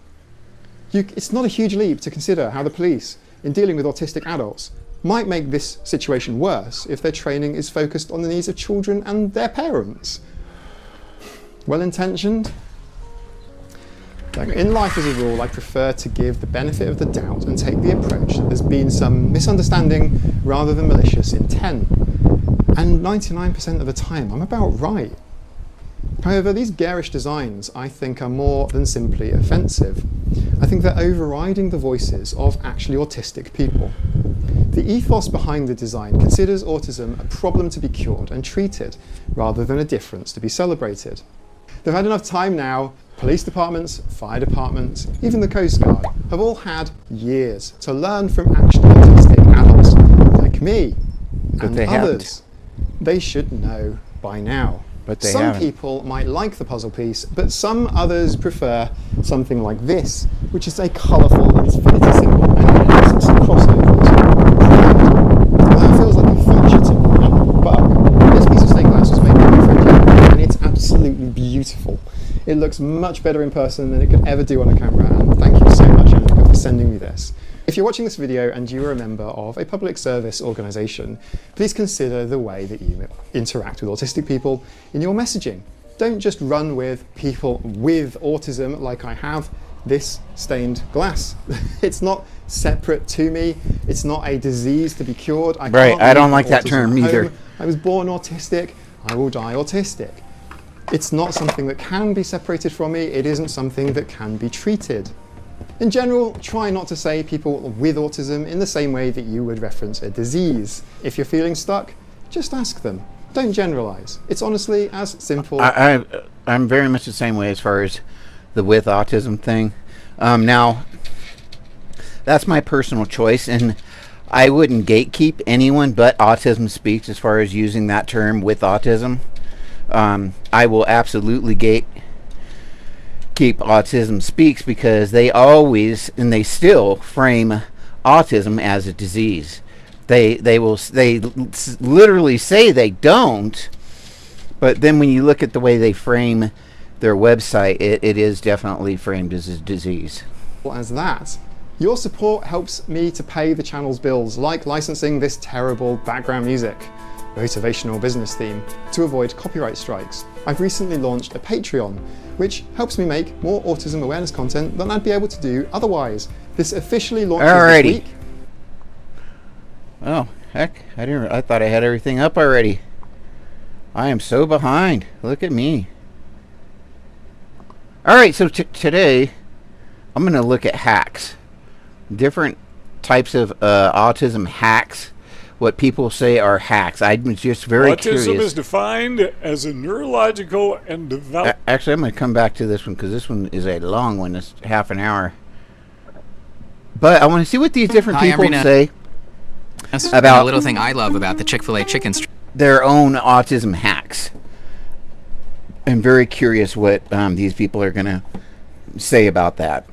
It's not a huge leap to consider how the police, in dealing with autistic adults, might make this situation worse if their training is focused on the needs of children and their parents. Well-intentioned? In life as a rule, I prefer to give the benefit of the doubt and take the approach that there's been some misunderstanding rather than malicious intent. And 99% of the time, I'm about right. However, these garish designs, I think, are more than simply offensive. I think they're overriding the voices of actually autistic people. The ethos behind the design considers autism a problem to be cured and treated, rather than a difference to be celebrated. They've had enough time now. Police departments, fire departments, even the Coast Guard have all had years to learn from actually autistic adults like me and others. They should know by now. But they some haven't. people might like the puzzle piece, but some others prefer something like this, which is a colourful infinity symbol and it has some crossovers. That feels like a feature to me. looks much better in person than it could ever do on a camera, and thank you so much, Annika, for sending me this. If you're watching this video and you are a member of a public service organisation, please consider the way that you interact with autistic people in your messaging. Don't just run with people with autism like I have this stained glass. It's not separate to me. It's not a disease to be cured. I don't like that term either. I was born autistic. I will die autistic. It's not something that can be separated from me. It isn't something that can be treated. In general, try not to say people with autism in the same way that you would reference a disease. If you're feeling stuck, just ask them. Don't generalize. It's honestly as simple. I'm very much the same way as far as the with autism thing. Now, that's my personal choice, and I wouldn't gatekeep anyone but Autism Speaks as far as using that term with autism. I will absolutely keep Autism Speaks because they always and they still frame autism as a disease. They literally say they don't, but then when you look at the way they frame their website, it is definitely framed as a disease. As that, your support helps me to pay the channel's bills, like licensing this terrible background music, motivational business theme, to avoid copyright strikes. I've recently launched a Patreon, which helps me make more autism awareness content than I'd be able to do otherwise. This officially launches this week. Oh, heck, I thought I had everything up already. I am so behind. Look at me. Alright, so today I'm going to look at hacks. Different types of autism hacks. What people say are hacks. I'm just very curious. Autism is defined as a neurological and developmental... Actually, I'm going to come back to this one because this one is a long one. It's half an hour. But I want to see what these different people say about a little thing I love about the Chick-fil-A chicken strip. Their own autism hacks. I'm very curious what these people are going to say about that.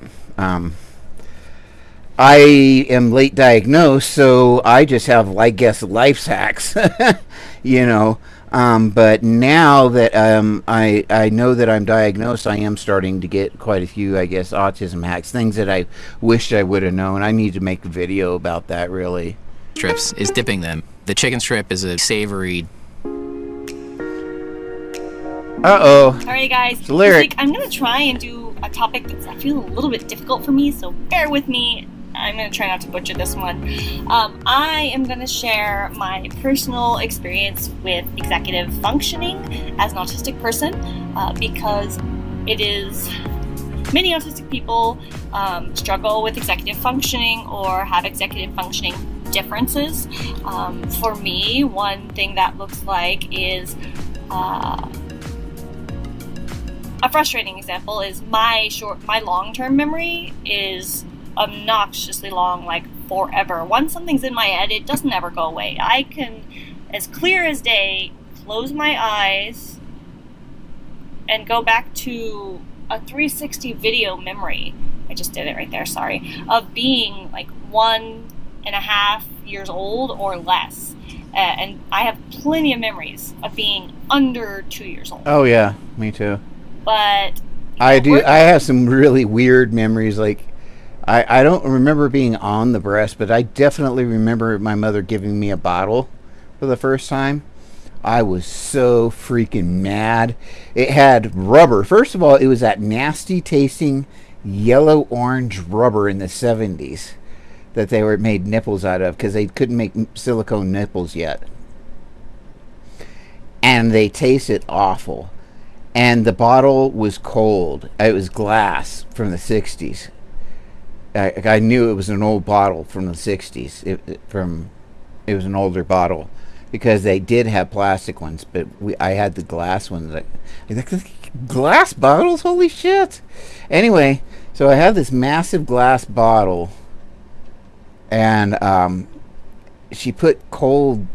I am late diagnosed, so I just have, I guess, life hacks, you know. But now that I know that I'm diagnosed, I am starting to get quite a few, I guess, autism hacks, things that I wished I would have known. I need to make a video about that, really. Strips is dipping them. The chicken strip is a savory... Uh-oh. Alright guys, It's a lyric. I'm going to try and do a topic that's I feel a little bit difficult for me, so bear with me. I'm going to try not to butcher this one. I am going to share my personal experience with executive functioning as an autistic person because it is... Many autistic people struggle with executive functioning or have executive functioning differences. For me, one thing that looks like is... a frustrating example is my long-term memory is obnoxiously long, like forever. Once something's in my head, it doesn't ever go away. I can, as clear as day, close my eyes and go back to a 360 video memory. I just did it right there, sorry. Of being like 1.5 years old or less. And I have plenty of memories of being under 2 years old. Oh yeah, me too. But I have some really weird memories. Like I don't remember being on the breast, but I definitely remember my mother giving me a bottle for the first time. I was so freaking mad. It had rubber. First of all, it was that nasty tasting yellow orange rubber in the 70s that they were made nipples out of because they couldn't make silicone nipples yet. And they tasted awful. And the bottle was cold. It was glass from the 60s. I knew it was an old bottle from the 60s. It was an older bottle because they did have plastic ones, but I had the glass ones. Glass bottles? Holy shit! Anyway, so I had this massive glass bottle, and she put cold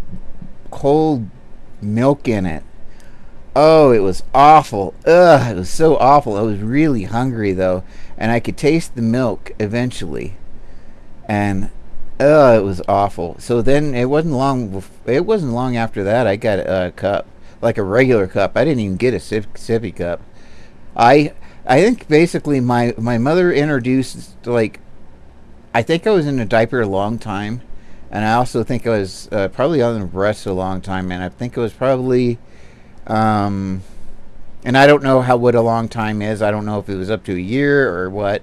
milk in it. Oh, it was awful. Ugh, it was so awful. I was really hungry, though, and I could taste the milk eventually. And, it was awful. So then it wasn't long after that I got a cup, like a regular cup. I didn't even get a sippy cup. I think basically my mother introduced, like, I think I was in a diaper a long time, and I also think I was probably on the breast a long time, and I think it was probably, and I don't know what a long time is. I don't know if it was up to a year or what,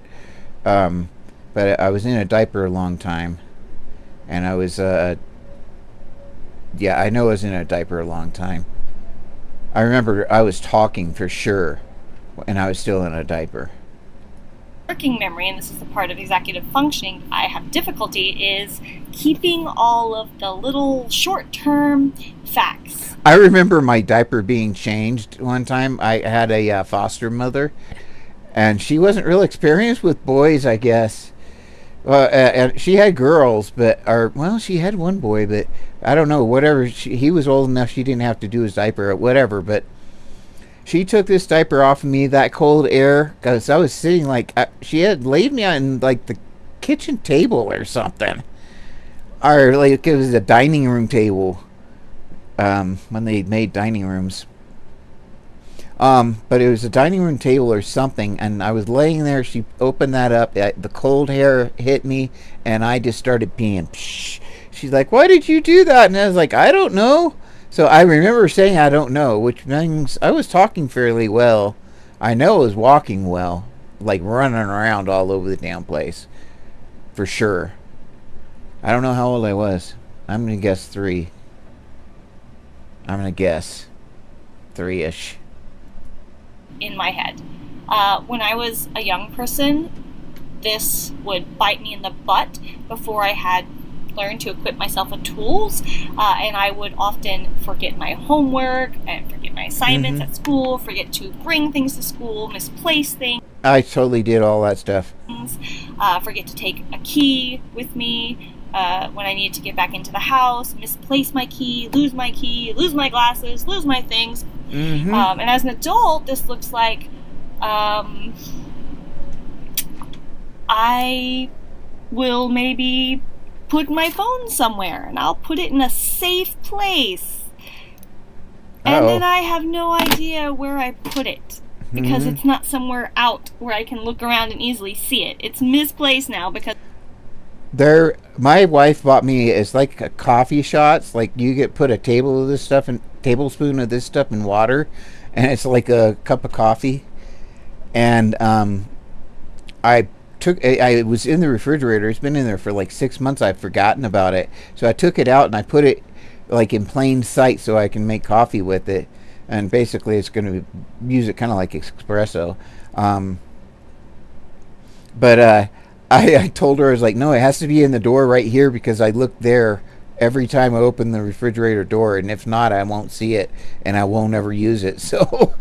but I was in a diaper a long time, and I was yeah, I know I was in a diaper a long time. I remember I was talking for sure, and I was still in a diaper. Working memory, and this is the part of executive functioning I have difficulty, is keeping all of the little short-term facts. I remember my diaper being changed one time. I had a foster mother, and she wasn't real experienced with boys, I guess. And she had girls, she had one boy, but I don't know, whatever. He was old enough, she didn't have to do his diaper or whatever, but she took this diaper off of me, that cold air, because I was sitting she had laid me on like the kitchen table or something, or like it was a dining room table, when they made dining rooms. But it was a dining room table or something, and I was laying there. She opened that up. The cold air hit me, and I just started peeing. Psh. She's like, "Why did you do that?" And I was like, "I don't know." So I remember saying, "I don't know," which means I was talking fairly well. I know I was walking well, like running around all over the damn place, for sure. I don't know how old I was. I'm gonna guess 3. I'm gonna guess 3-ish. In my head. When I was a young person, this would bite me in the butt before I had learned to equip myself with tools, and I would often forget my homework and forget my assignments at school, forget to bring things to school, misplace things. I totally did all that stuff. Forget to take a key with me when I needed to get back into the house, misplace my key, lose my glasses, lose my things. And as an adult, this looks like I will maybe put my phone somewhere, and I'll put it in a safe place. And then I have no idea where I put it, because it's not somewhere out where I can look around and easily see it. It's misplaced now because my wife bought me, it's like a coffee shots, like you put a tablespoon of this stuff in water, and it's like a cup of coffee. And I was in the refrigerator. It's been in there for like 6 months. I've forgotten about it, so I took it out and I put it like in plain sight so I can make coffee with it. And basically, it's going to use it kind of like espresso. But I told her, I was like, no, it has to be in the door right here, because I look there every time I open the refrigerator door, and if not, I won't see it and I won't ever use it. So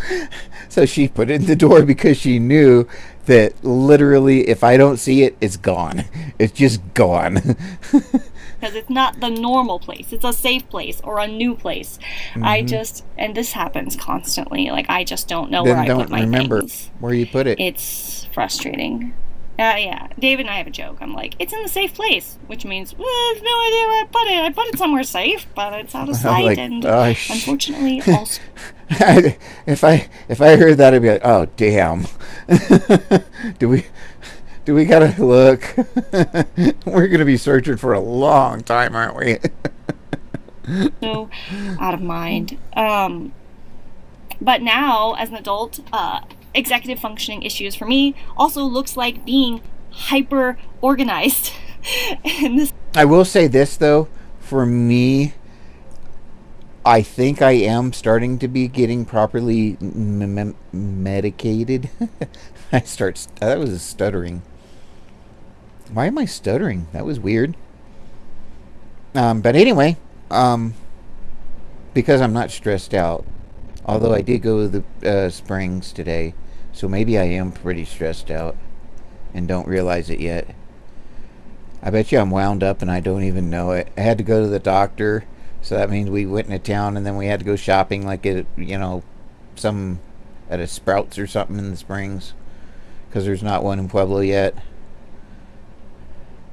she put it in the door, because she knew that literally if I don't see it, it's gone. It's just gone. Because it's not the normal place. It's a safe place or a new place. And this happens constantly. Like, I just don't know where I put my things. Where you put it. It's frustrating. Yeah, David and I have a joke. I'm like, it's in the safe place, which means, I have no idea where I put it. I put it somewhere safe, but it's out of sight, unfortunately, also. If I heard that, I'd be like, oh damn. Do we gotta look? We're gonna be searching for a long time, aren't we? So out of mind. But now, as an adult, executive functioning issues for me also looks like being hyper organized. I will say this though, for me, I think I am starting to be getting properly medicated. That was stuttering. Why am I stuttering? That was weird. But anyway, because I'm not stressed out. Although I did go to the Springs today, so maybe I am pretty stressed out and don't realize it yet. I bet you I'm wound up and I don't even know it. I had to go to the doctor, so that means we went into town and then we had to go shopping, like at a Sprouts or something in the Springs, because there's not one in Pueblo yet.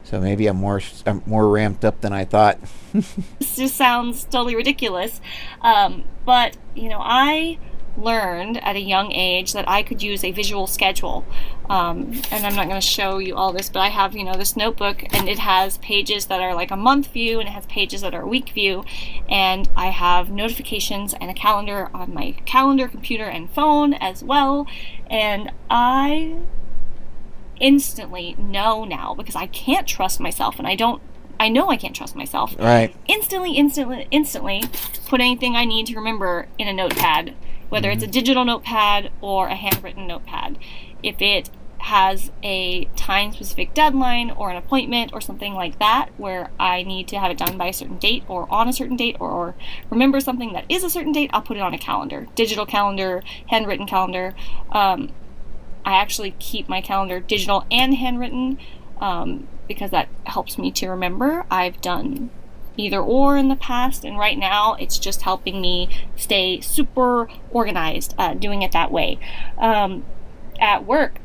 So maybe I'm more ramped up than I thought. This just sounds totally ridiculous, but I learned at a young age that I could use a visual schedule. And I'm not going to show you all this, but I have, this notebook, and it has pages that are like a month view, and it has pages that are a week view, and I have notifications and a calendar on my calendar, computer, and phone as well. And I instantly know now, because I can't trust myself, and I know I can't trust myself. Right. Instantly put anything I need to remember in a notepad, whether it's a digital notepad or a handwritten notepad. If it has a time-specific deadline or an appointment or something like that where I need to have it done by a certain date or on a certain date, or remember something that is a certain date, I'll put it on a calendar. Digital calendar, handwritten calendar. I actually keep my calendar digital and handwritten because that helps me to remember. I've done either or in the past, and right now it's just helping me stay super organized doing it that way. At work,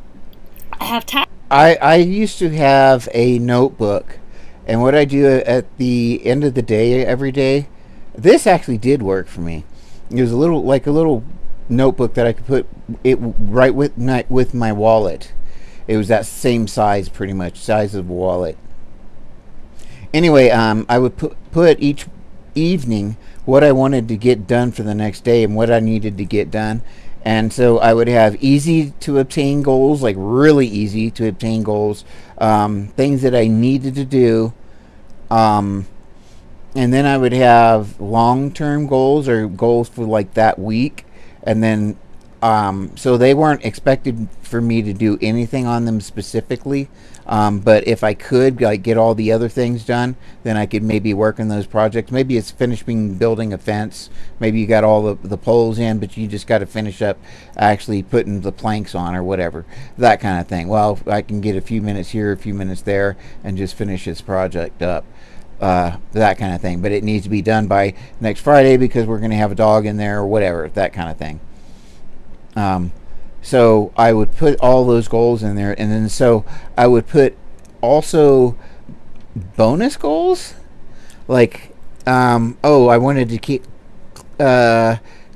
I have tasks. I used to have a notebook, and what I do at the end of the day every day, this actually did work for me. It was a little notebook that I could put it right with my wallet. It was that same size, pretty much size of a wallet. Anyway, I would put each evening what I wanted to get done for the next day and what I needed to get done. And so I would have easy to obtain goals, like really easy to obtain goals, things that I needed to do. And then I would have long-term goals or goals for like that week. And then, so they weren't expected for me to do anything on them specifically. But if I could get all the other things done, then I could maybe work on those projects. Maybe it's finishing building a fence. Maybe you got all the poles in, but you just got to finish up actually putting the planks on or whatever. That kind of thing. Well, I can get a few minutes here, a few minutes there, and just finish this project up. That kind of thing. But it needs to be done by next Friday because we're going to have a dog in there or whatever. That kind of thing. So I would put all those goals in there, and then so I would put also bonus goals, like I wanted to keep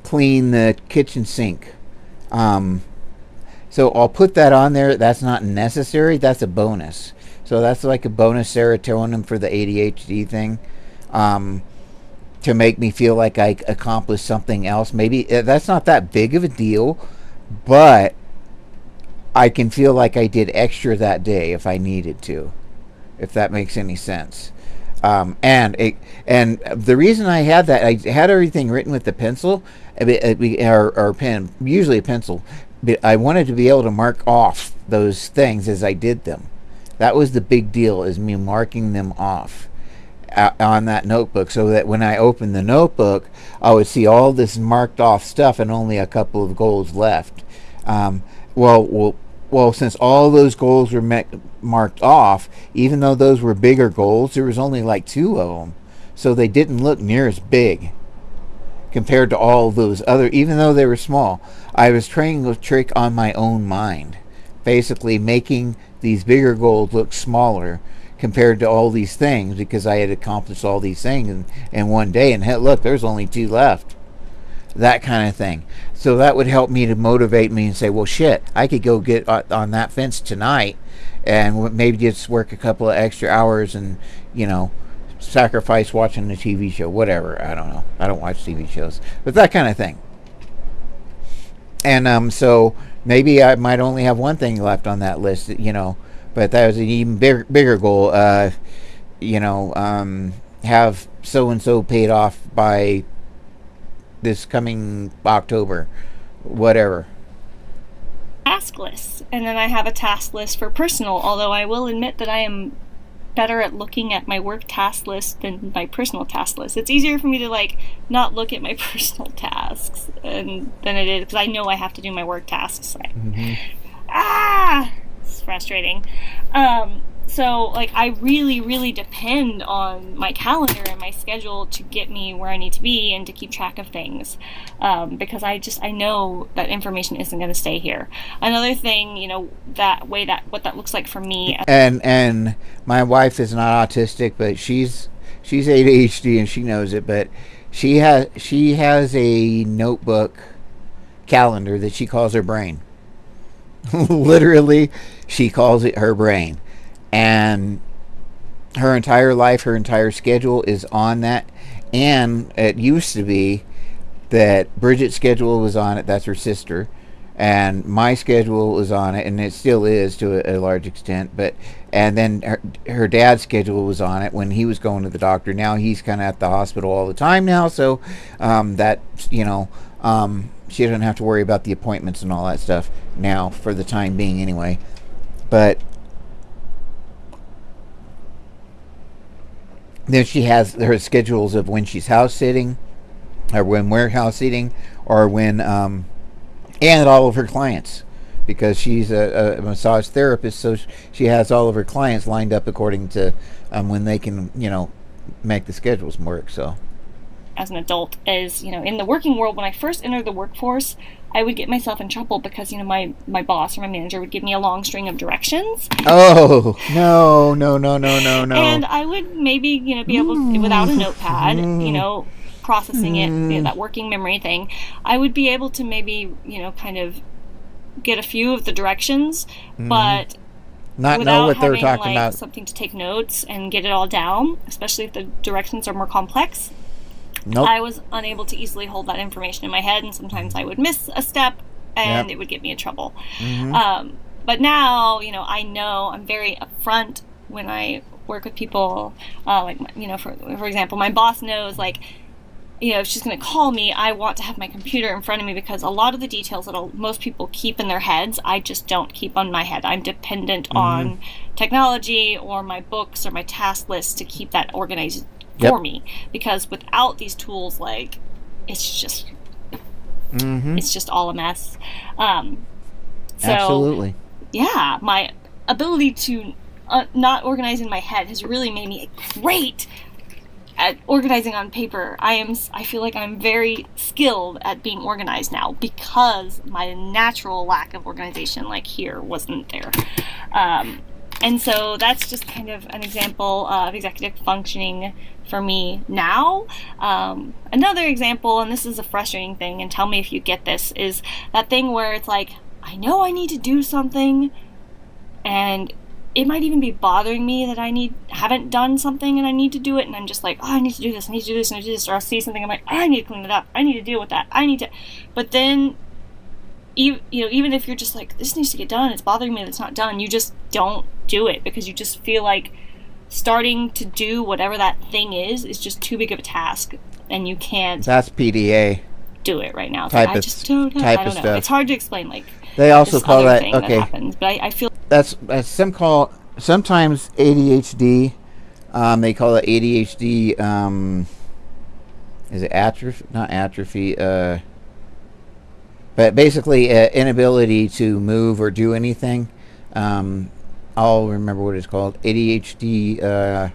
clean the kitchen sink. So I'll put that on there. That's not necessary. That's a bonus. So that's like a bonus serotonin for the ADHD thing, to make me feel like I accomplished something else. Maybe that's not that big of a deal, but I can feel like I did extra that day if I needed to, if that makes any sense. And the reason I had that, I had everything written with the pencil or pen, usually a pencil, but I wanted to be able to mark off those things as I did them. That was the big deal, is me marking them off on that notebook, so that when I opened the notebook, I would see all this marked off stuff and only a couple of goals left. Well, since all those goals were marked off, even though those were bigger goals, there was only like 2 of them, so they didn't look near as big compared to all those other, even though they were small. I was trying a trick on my own mind, basically making these bigger goals look smaller compared to all these things, because I had accomplished all these things in one day, and look, there's only 2 left. That kind of thing. So that would help me to motivate me and say, well, shit, I could go get on that fence tonight and maybe just work a couple of extra hours and, sacrifice watching a TV show, whatever. I don't know. I don't watch TV shows, but that kind of thing. And so maybe I might only have one thing left on that list, but that was an even bigger goal. Have so-and-so paid off by this coming October, whatever. Task lists, and then I have a task list for personal, although I will admit that I am better at looking at my work task list than my personal task list. It's easier for me to not look at my personal tasks than it is, because I know I have to do my work tasks. It's frustrating. So I really, really depend on my calendar and my schedule to get me where I need to be and to keep track of things, because I know that information isn't going to stay here. Another thing, what that looks like for me. And my wife is not autistic, but she's ADHD and she knows it. But she has a notebook calendar that she calls her brain. Literally, she calls it her brain. And her entire life, her entire schedule is on that. And it used to be that Bridget's schedule was on it. That's her sister. And my schedule was on it, and it still is to a large extent. And then her dad's schedule was on it when he was going to the doctor. Now he's kind of at the hospital all the time now, so that, you know, she doesn't have to worry about the appointments and all that stuff now, for the time being anyway. But then she has her schedules of when she's house sitting, or when we're house sitting, or when and all of her clients, because she's a massage therapist, so she has all of her clients lined up according to when they can, you know, make the schedules work. So as an adult, is, you know, in the working world, when I first entered the workforce, I would get myself in trouble because, you know, my boss or my manager would give me a long string of directions. Oh, no. And I would maybe, you know, be able to, without a notepad, you know, processing it, you know, that working memory thing, I would be able to maybe, you know, kind of get a few of the directions, but not without know what they're having, talking like, about. something to take notes and get it all down, especially if the directions are more complex. Nope. I was unable to easily hold that information in my head, and sometimes I would miss a step, and it would get me in trouble. But now, you know I'm very upfront when I work with people. Like, you know, for example, my boss knows, like, you know, if she's going to call me, I want to have my computer in front of me, because a lot of the details that most people keep in their heads, I just don't keep on my head. I'm dependent on technology or my books or my task list to keep that organized for me, because without these tools, like, it's just all a mess. So Absolutely. yeah, my ability to not organize in my head has really made me great at organizing on paper. I feel like I'm very skilled at being organized now, because my natural lack of organization, like here, wasn't there. And so that's just kind of an example of executive functioning for me now. Another example, and this is a frustrating thing, and tell me if you get this, is that thing where it's like, I know I need to do something, and it might even be bothering me that I haven't done something and I need to do it, and I'm just like, oh, I need to do this, I need to do this, I need to do this, or I'll see something, I'm like, oh, I need to clean it up, I need to deal with that, but then, even if you're just like, this needs to get done, it's bothering me that it's not done, you just don't do it, because you just feel like starting to do whatever that thing is just too big of a task, and you can't. That's PDA. Do it right now. I just don't know. I don't know. Stuff. It's hard to explain. Like, they also call that thing okay. That happens, but I feel that's sometimes ADHD. They call it ADHD. Is it atrophy? Not atrophy. But basically, inability to move or do anything. I'll remember what it's called. ADHD.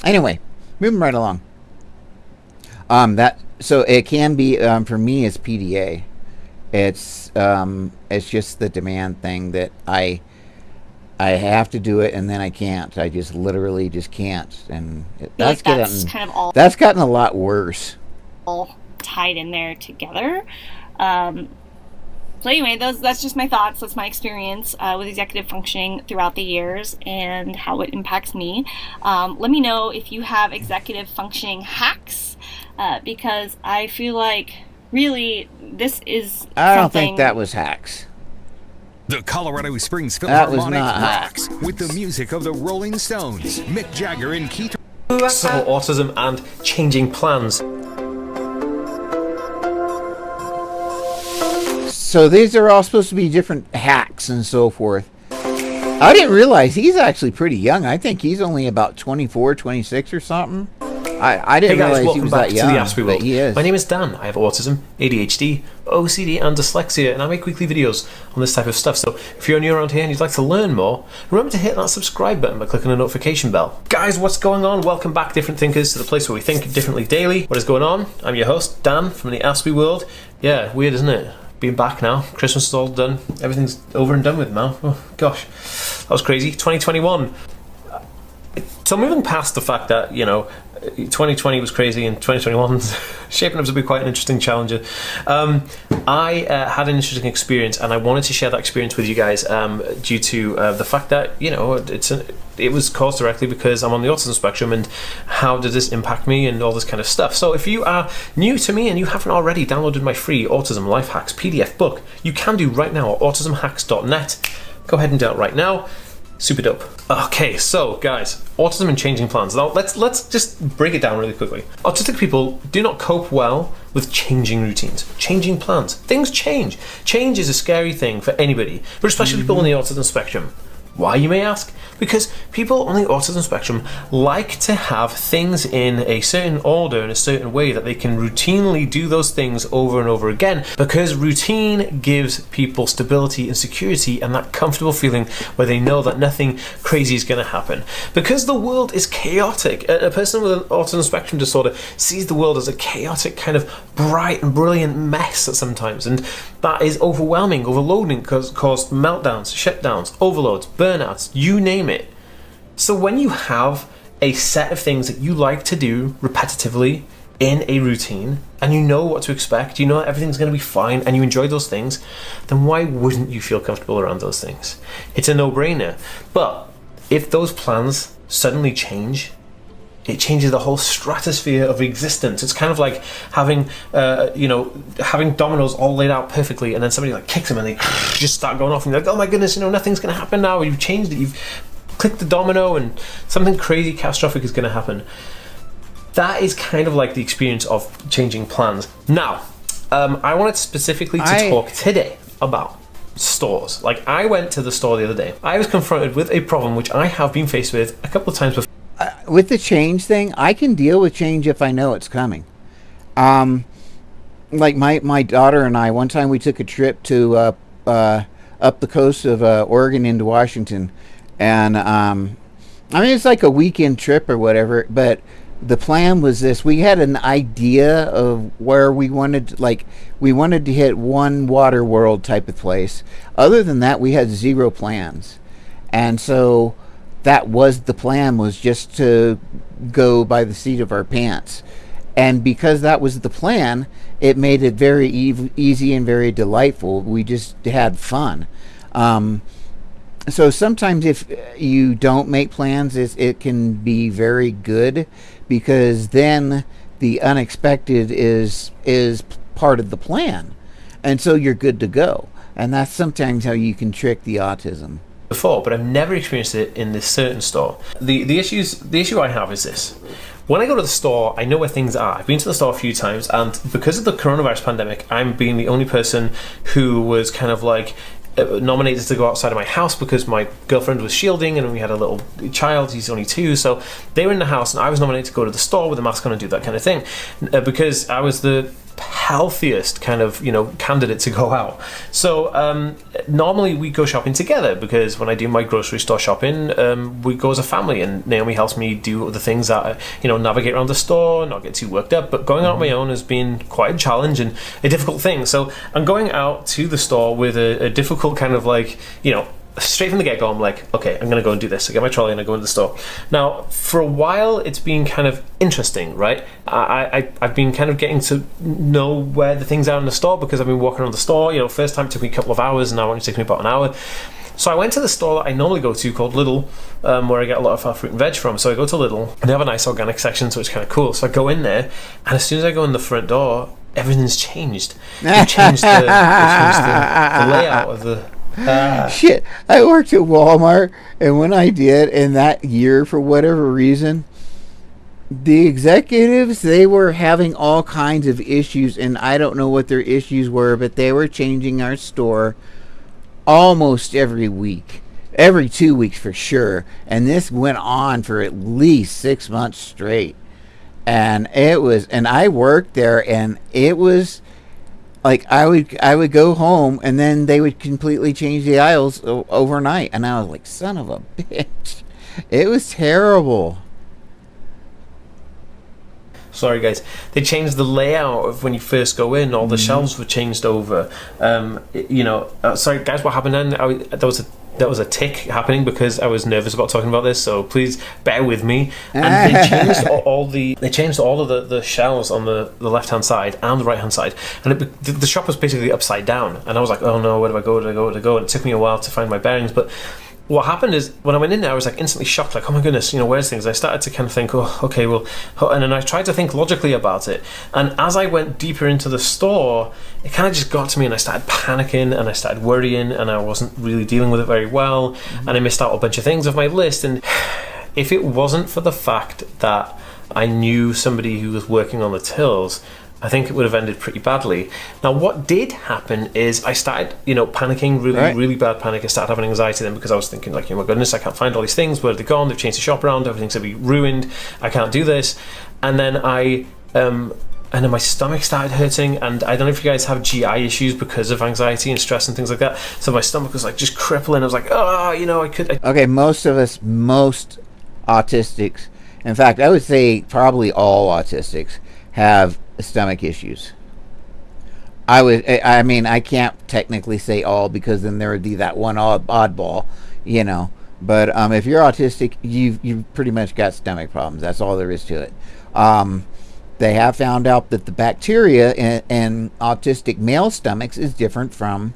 Anyway, moving right along. So it can be, for me, it's PDA. It's just the demand thing that I have to do it, and then I can't. I just literally just can't, and that's gotten a lot worse. All tied in there together. So anyway, that's just my thoughts. That's my experience with executive functioning throughout the years and how it impacts me. Let me know if you have executive functioning hacks, because I feel like really this is I don't think that was hacks. The Colorado Springs That was Philharmonic not rocks with the music of the Rolling Stones, Mick Jagger and Keith. Subtle autism and changing plans. So these are all supposed to be different hacks and so forth. I didn't realize he's actually pretty young. I think he's only about 24, 26 or something. I didn't realize he was that young, but he is. My name is Dan. I have autism, ADHD, OCD and dyslexia, and I make weekly videos on this type of stuff. So if you're new around here and you'd like to learn more, remember to hit that subscribe button by clicking the notification bell. Guys, what's going on? Welcome back, Different Thinkers, to the place where we think differently daily. What is going on? I'm your host, Dan, from the Aspie world. Yeah, weird, isn't it? Being back now. Christmas is all done. Everything's over and done with now. Oh, gosh. That was crazy. 2021. So moving past the fact that, 2020 was crazy, and 2021's shaping up to be quite an interesting challenger. I had an interesting experience, and I wanted to share that experience with you guys due to the fact that, you know, it was caused directly because I'm on the autism spectrum, and how does this impact me and all this kind of stuff. So if you are new to me and you haven't already downloaded my free Autism Life Hacks PDF book, you can do right now at autismhacks.net. Go ahead and do it right now. Super dope. Okay, so guys, autism and changing plans. Now let's just break it down really quickly. Autistic people do not cope well with changing routines, changing plans. Things change. Change is a scary thing for anybody, but especially people on the autism spectrum. Why, you may ask? Because people on the autism spectrum like to have things in a certain order, in a certain way, that they can routinely do those things over and over again, because routine gives people stability and security and that comfortable feeling where they know that nothing crazy is going to happen. Because the world is chaotic. A person with an autism spectrum disorder sees the world as a chaotic, kind of bright and brilliant mess at sometimes, and that is overwhelming, overloading, cause meltdowns, shutdowns, overloads, burnouts, you name it. So when you have a set of things that you like to do repetitively in a routine, and you know what to expect, you know that everything's going to be fine, and you enjoy those things, then why wouldn't you feel comfortable around those things? It's a no-brainer. But if those plans suddenly change, it changes the whole stratosphere of existence. It's kind of like having, having dominoes all laid out perfectly, and then somebody like kicks them and they just start going off, and you're like, oh my goodness, nothing's going to happen now. You've changed it. You've clicked the domino, and something crazy, catastrophic is going to happen. That is kind of like the experience of changing plans. Now, I wanted specifically to talk today about stores. Like, I went to the store the other day. I was confronted with a problem which I have been faced with a couple of times before. With the change thing, I can deal with change if I know it's coming. Like my daughter and I, one time we took a trip to up the coast of Oregon into Washington, and it's like a weekend trip or whatever, but the plan was this. We had an idea of where we wanted to hit one water world type of place. Other than that, we had zero plans. And so that was the plan, was just to go by the seat of our pants. And because that was the plan, it made it very easy and very delightful. We just had fun. So sometimes if you don't make plans, it can be very good, because then the unexpected is part of the plan. And so you're good to go. And that's sometimes how you can trick the autism. Before, but I've never experienced it in this certain store. The issue I have is this. When I go to the store, I know where things are. I've been to the store a few times, and because of the coronavirus pandemic, I'm being the only person who was kind of like nominated to go outside of my house, because my girlfriend was shielding and we had a little child, he's only 2, so they were in the house and I was nominated to go to the store with a mask on and do that kind of thing, because I was the healthiest kind of candidate to go out. So normally we go shopping together, because when I do my grocery store shopping, we go as a family, and Naomi helps me do the things that navigate around the store, not get too worked up. But going out on my own has been quite a challenge and a difficult thing. So I'm going out to the store with a difficult kind of straight from the get-go, I'm like, okay, I'm going to go and do this. I get my trolley and I go into the store. Now, for a while, it's been kind of interesting, right? I've been kind of getting to know where the things are in the store, because I've been walking around the store. First time it took me a couple of hours, and now it only takes me about an hour. So I went to the store that I normally go to called Lidl, where I get a lot of our fruit and veg from. So I go to Lidl, and they have a nice organic section, so it's kind of cool. So I go in there, and as soon as I go in the front door, everything's changed. They've changed the layout of the... Shit, I worked at Walmart, and when I did, in that year, for whatever reason, the executives, they were having all kinds of issues, and I don't know what their issues were, but they were changing our store almost every week, every 2 weeks for sure, and this went on for at least 6 months straight. And I worked there, and it was like I would go home, and then they would completely change the aisles overnight, and I was like, son of a bitch. It was terrible. Sorry guys, they changed the layout of when you first go in. All the shelves were changed over. Sorry guys, what happened then? There was that was a tick happening because I was nervous about talking about this, so please bear with me. And they changed all of the shelves on the left-hand side and the right-hand side, and the shop was basically upside down. And I was like, oh no, where do I go? And it took me a while to find my bearings, but what happened is when I went in there, I was like instantly shocked, like, oh my goodness, where's things? I started to kind of think, oh, okay, well, and then I tried to think logically about it. And as I went deeper into the store, it kind of just got to me, and I started panicking, and I started worrying, and I wasn't really dealing with it very well, and I missed out a bunch of things off my list. And if it wasn't for the fact that I knew somebody who was working on the tills, I think it would have ended pretty badly. Now, what did happen is I started, panicking, really bad panic. I started having anxiety then because I was thinking, like, oh my goodness, I can't find all these things. Where have they gone? They've changed the shop around. Everything's going to be ruined. I can't do this. And then and then my stomach started hurting, and I don't know if you guys have GI issues because of anxiety and stress and things like that. So my stomach was like just crippling. I was like, Okay, most autistics, in fact, I would say probably all autistics have stomach issues. I can't technically say all, because then there would be that one oddball, but if you're autistic, you've pretty much got stomach problems. That's all there is to it. They have found out that the bacteria in autistic male stomachs is different from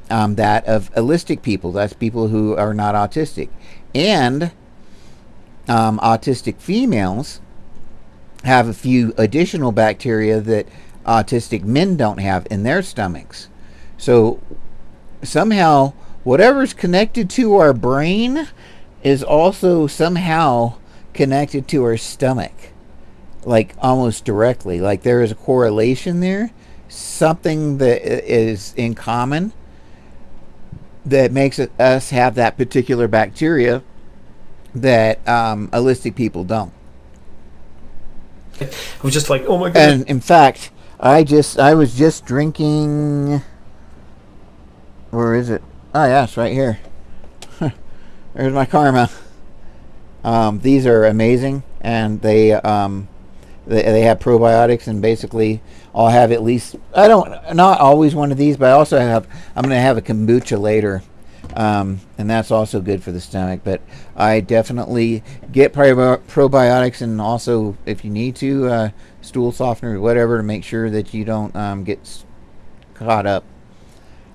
that of allistic people. That's people who are not autistic. And autistic females have a few additional bacteria that autistic men don't have in their stomachs. So somehow whatever's connected to our brain is also somehow connected to our stomach, like almost directly. Like there is a correlation there, something that is in common that makes us have that particular bacteria that allistic people don't. I was just like, oh my god. And in fact, I was just drinking. Where is it? Oh yeah, it's right here. There's my karma. These are amazing, and they have probiotics, and basically I'll have at least, not always one of these, but I'm going to have a kombucha later. And that's also good for the stomach. But I definitely get probiotics, and also, if you need to, stool softener or whatever, to make sure that you don't get caught up.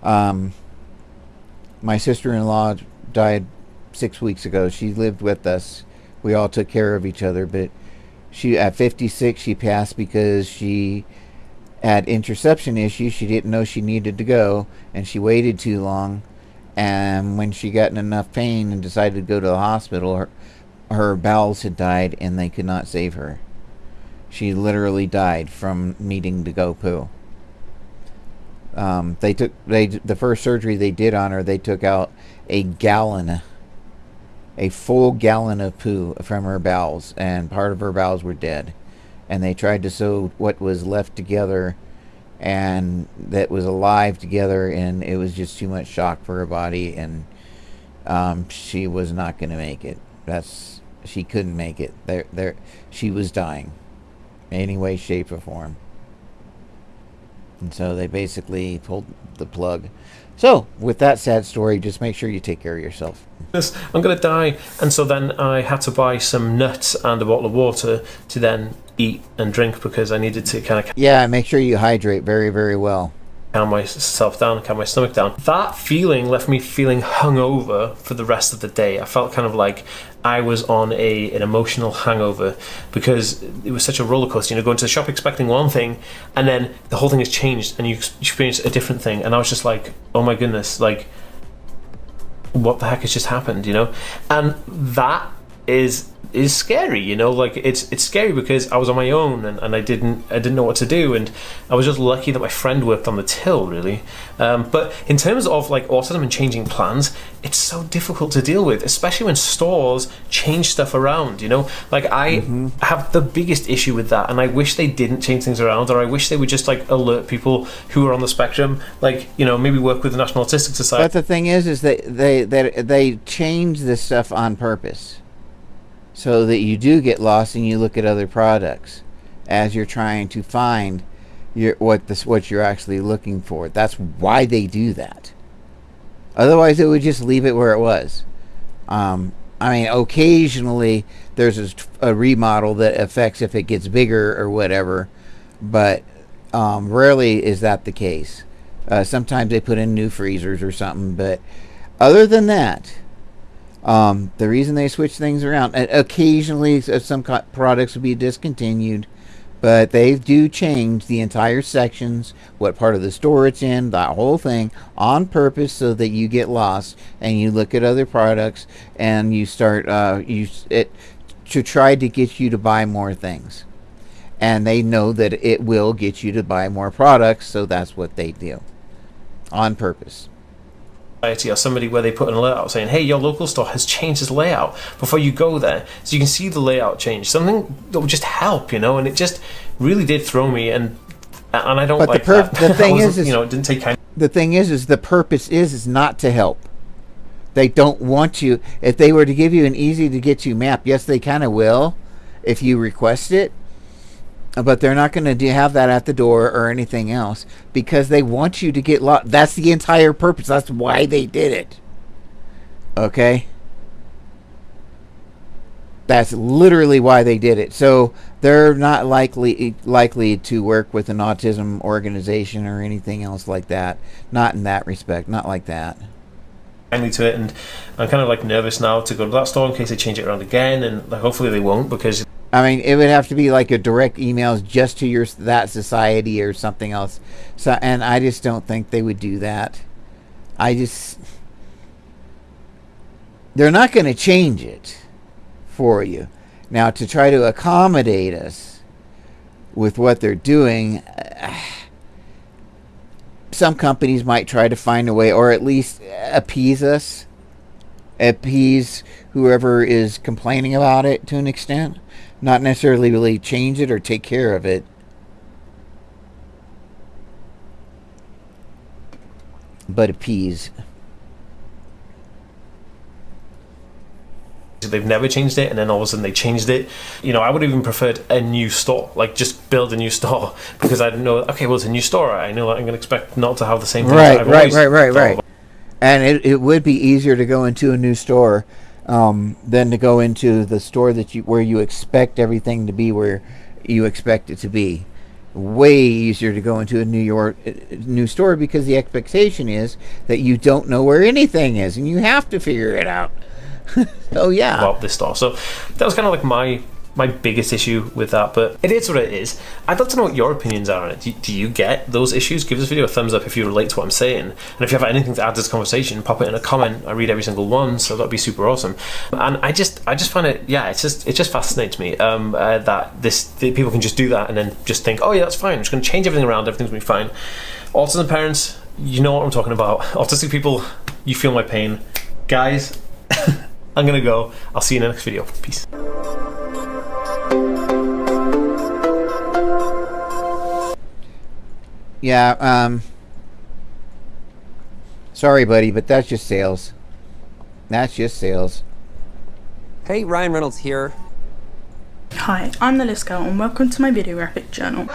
My sister-in-law died 6 weeks ago. She lived with us. We all took care of each other, but at 56 she passed because she had interception issues. She didn't know she needed to go, and she waited too long. And when she got in enough pain and decided to go to the hospital, her bowels had died, and they could not save her. She literally died from needing to go poo. The first surgery they did on her, they took out a full gallon of poo from her bowels, and part of her bowels were dead. And they tried to sew what was left together and that was alive together, and it was just too much shock for her body, and she was not going to make it. She couldn't make it. She was dying, any way, shape, or form. And so they basically pulled the plug. So, with that sad story, just make sure you take care of yourself. I'm going to die. And so then I had to buy some nuts and a bottle of water to then eat and drink, because I needed to kind of... Yeah, make sure you hydrate very, very well. Calm myself down, calm my stomach down. That feeling left me feeling hungover for the rest of the day. I felt kind of like I was on an emotional hangover, because it was such a roller coaster. Going to the shop expecting one thing, and then the whole thing has changed, and you experience a different thing. And I was just like, oh my goodness, like, what the heck has just happened? And that is scary, like it's scary, because I was on my own, and I didn't know what to do, and I was just lucky that my friend worked on the till, really. But in terms of like autism and changing plans, it's so difficult to deal with, especially when stores change stuff around. Like I have the biggest issue with that, and I wish they didn't change things around, or I wish they would just like alert people who are on the spectrum, like maybe work with the National Autistic Society. But the thing is that they change this stuff on purpose, so that you do get lost and you look at other products as you're trying to find what you're actually looking for. That's why they do that. Otherwise, it would just leave it where it was. I mean, occasionally there's a remodel that affects if it gets bigger or whatever, but rarely is that the case. Sometimes they put in new freezers or something, but other than that, the reason they switch things around, occasionally some products will be discontinued, but they do change the entire sections, what part of the store it's in, that whole thing, on purpose so that you get lost and you look at other products and you start to try to get you to buy more things. And they know that it will get you to buy more products, so that's what they do on purpose. Or somebody where they put in a layout saying, hey, your local store has changed its layout before you go there, so you can see the layout change, something that would just help, and it just really did throw me, and I don't but like that. The thing is, it didn't take time. The thing is the purpose is not to help. They don't want you. If they were to give you an easy to get to map, yes, they kind of will if you request it, but they're not going to have that at the door or anything else because they want you to get lost. That's the entire purpose. That's why they did it. Okay? That's literally why they did it. So they're not likely to work with an autism organization or anything else like that. Not in that respect. Not like that. To it, and I'm kind of nervous now to go to that store in case they change it around again, and hopefully they won't, because I mean, it would have to be like a direct emails just to that society or something else. So, and I just don't think they would do that. They're not going to change it for you. Now, to try to accommodate us with what they're doing, some companies might try to find a way, or at least appease us, appease whoever is complaining about it to an extent. Not necessarily really change it or take care of it. But appease. They've never changed it, and then all of a sudden they changed it. I would have even preferred a new store, just build a new store, because I didn't know, okay, well, it's a new store, I know that I'm going to expect not to have the same thing. Right. And it would be easier to go into a new store than to go into the store where you expect everything to be where you expect it to be. Way easier to go into a new store because the expectation is that you don't know where anything is and you have to figure it out. Oh yeah. About this store. So that was kind of my biggest issue with that, but it is what it is. I'd love to know what your opinions are on it. Do you get those issues? Give this video a thumbs up if you relate to what I'm saying, and if you have anything to add to this conversation, pop it in a comment. I read every single one, so that'd be super awesome. And I just find it, it just fascinates me that people can just do that and then just think, oh yeah, that's fine, I'm just going to change everything around, everything's going to be fine. Autism parents, you know what I'm talking about. Autistic people, you feel my pain. Guys, I'm going to go. I'll see you in the next video. Peace. Yeah, sorry, buddy, but that's just sales. That's just sales. Hey, Ryan Reynolds here. Hi, I'm the List Girl, and welcome to my video graphic journal.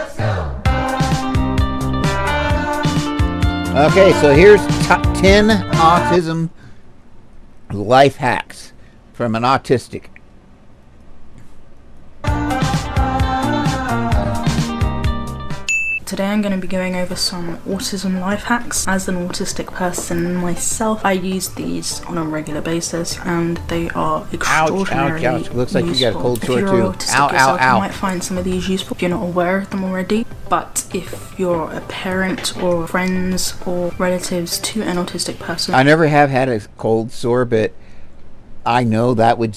Okay, so here's top 10 autism life hacks from an autistic. Today I'm going to be going over some autism life hacks. As an autistic person myself, I use these on a regular basis and they are extraordinarily ouch. Looks like useful. You got a cold sore too. If you're autistic yourself, you might find some of these useful if you're not aware of them already. But if you're a parent or friends or relatives to an autistic person... I never have had a cold sore, but I know that would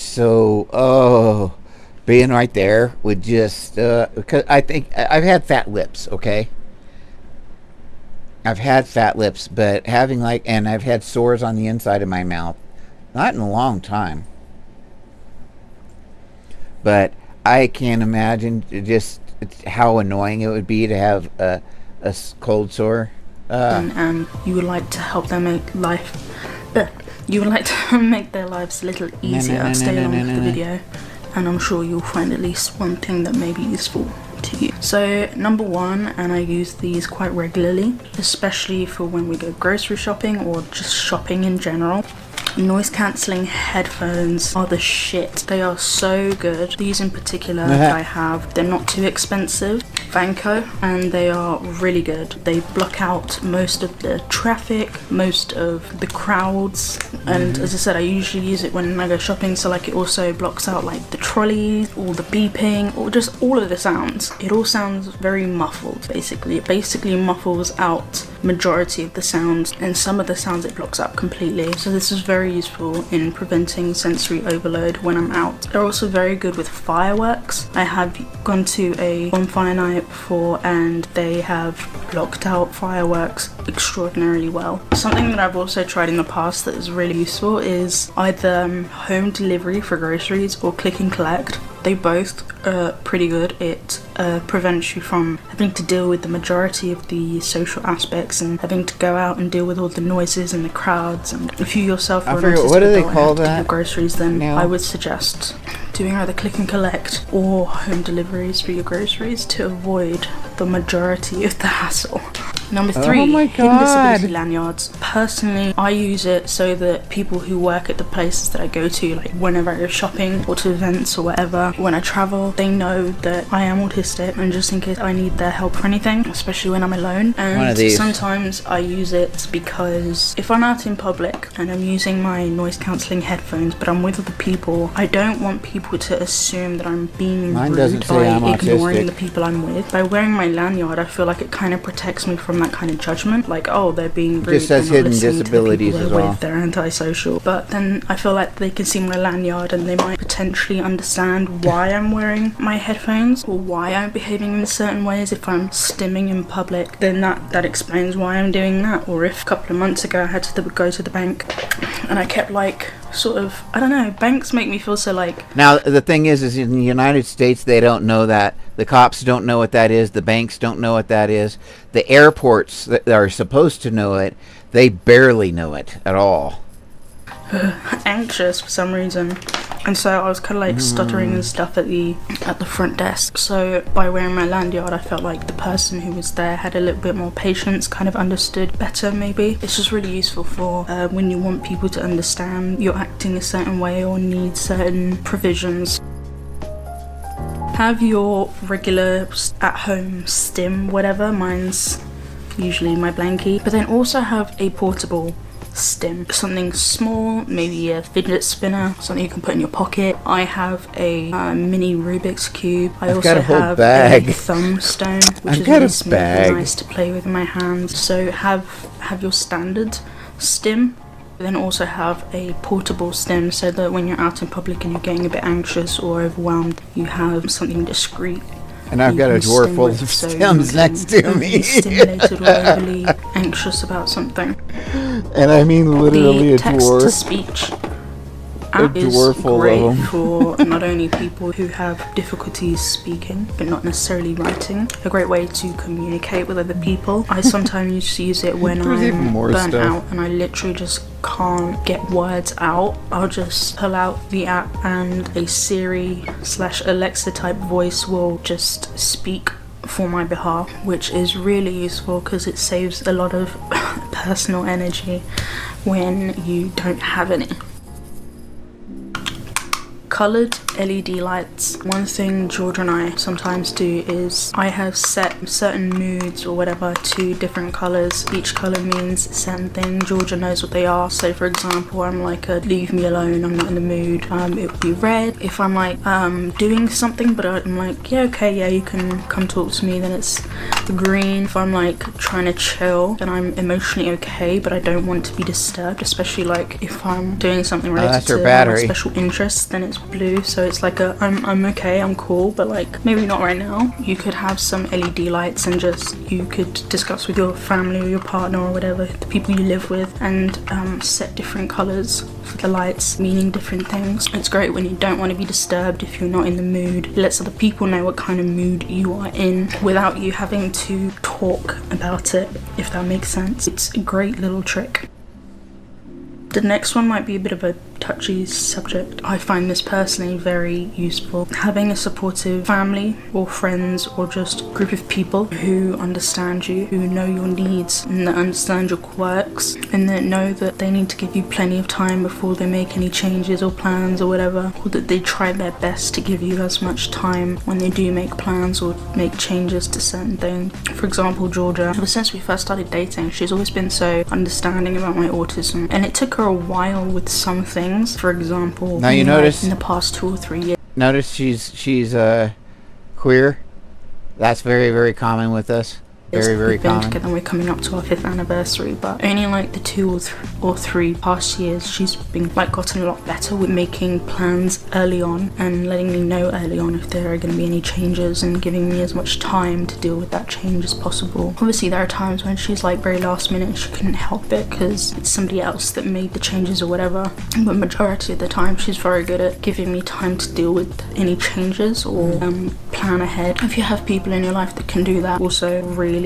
being right there would just because I think I've had fat lips, okay? I've had fat lips, but and I've had sores on the inside of my mouth. Not in a long time. But I can't imagine just how annoying it would be to have a cold sore. And you would like to help them make you would like to make their lives a little easier. Stay along with the video. And I'm sure you'll find at least one thing that may be useful to you. So number one, and I use these quite regularly, especially for when we go grocery shopping or just shopping in general. Noise cancelling headphones are the shit. They are so good. These in particular that I have, they're not too expensive. Vanco, and they are really good. They block out most of the traffic, most of the crowds, and as I said, I usually use it when I go shopping, so like it also blocks out like the trolleys, all the beeping, or just all of the sounds. It all sounds very muffled, basically. It basically muffles out majority of the sounds, and some of the sounds it blocks out completely. So this is very useful in preventing sensory overload when I'm out. They're also very good with fireworks. I have gone to a bonfire night before and they have blocked out fireworks extraordinarily well. Something that I've also tried in the past that is really useful is either home delivery for groceries or click and collect. They both are pretty good. It prevents you from having to deal with the majority of the social aspects and having to go out and deal with all the noises and the crowds. And if you yourself are an autistic what do they adult call and have to that get your groceries, then now? I would suggest doing either click and collect or home deliveries for your groceries to avoid the majority of the hassle. Number three, oh my hidden God. disability lanyards. Personally, I use it so that people who work at the places that I go to, like whenever I go shopping or to events or whatever, when I travel, they know that I am autistic, and just in case I need their help for anything, especially when I'm alone. And sometimes I use it because if I'm out in public and I'm using my noise cancelling headphones but I'm with other people, I don't want people to assume that I'm being rude by ignoring the people I'm with. By wearing my lanyard, I feel like it kind of protects me from that kind of judgment, like, oh, they're being rude, just says hidden disabilities as well. They're antisocial. But then I feel like they can see my lanyard and they might potentially understand why I'm wearing my headphones or why I'm behaving in certain ways. If I'm stimming in public, then that explains why I'm doing that. Or if a couple of months ago I had to go to the bank and I kept like sort of, I don't know, banks make me feel so like... Now the thing is in the United States they don't know that. The cops don't know what that is. The banks don't know what that is. The airports that are supposed to know it, they barely know it at all. Anxious for some reason, and so I was kind of like stuttering and stuff at the front desk. So by wearing my lanyard, I felt like the person who was there had a little bit more patience, kind of understood better maybe. It's just really useful for when you want people to understand you're acting a certain way or need certain provisions. Have your regular at-home stim, whatever. Mine's usually my blankie, but then also have a portable stim, something small, maybe a fidget spinner, something you can put in your pocket. I have a mini Rubik's cube. I also have a thumb stone, which is really smooth and nice to play with in my hands. So have your standard stim, then also have a portable stim so that when you're out in public and you're getting a bit anxious or overwhelmed, you have something discreet. And I've got a drawer full of stems next to me. Stimulated or overly anxious about something. And I mean literally a drawer. The text-to-speech app is great for not only people who have difficulties speaking but not necessarily writing. A great way to communicate with other people. I sometimes use it when I'm burnt out and I literally just can't get words out. I'll just pull out the app and a Siri/Alexa type voice will just speak for my behalf, which is really useful because it saves a lot of personal energy when you don't have any. Coloured LED lights. One thing Georgia and I sometimes do is I have set certain moods or whatever to different colours. Each colour means a certain thing. Georgia knows what they are. So for example, I'm like a leave me alone, I'm not in the mood. It would be red. If I'm like doing something but I'm like, yeah, okay, yeah, you can come talk to me, then it's green. If I'm like trying to chill and I'm emotionally okay but I don't want to be disturbed, especially like if I'm doing something related to my special interests, then it's blue. So it's like a I'm okay, I'm cool, but like maybe not right now. You could have some LED lights and just you could discuss with your family or your partner or whatever, the people you live with, and set different colours for the lights meaning different things. It's great when you don't want to be disturbed if you're not in the mood. It lets other people know what kind of mood you are in without you having to talk about it, if that makes sense. It's a great little trick. The next one might be a bit of a touchy subject. I find this personally very useful. Having a supportive family or friends or just group of people who understand you, who know your needs and that understand your quirks, and that know that they need to give you plenty of time before they make any changes or plans or whatever, or that they try their best to give you as much time when they do make plans or make changes to certain things. For example, Georgia, ever since we first started dating, she's always been so understanding about my autism, and it took her a while with some things. For example, now you notice in the past 2 or 3 years. Notice she's queer. That's very, very common with us. Very, very common. Together, we're coming up to our 5th anniversary, but only like the 2 or 3 past years, she's been like gotten a lot better with making plans early on and letting me know early on if there are going to be any changes and giving me as much time to deal with that change as possible. Obviously, there are times when she's like very last minute and she couldn't help it because it's somebody else that made the changes or whatever. But majority of the time, she's very good at giving me time to deal with any changes or plan ahead. If you have people in your life that can do that, also really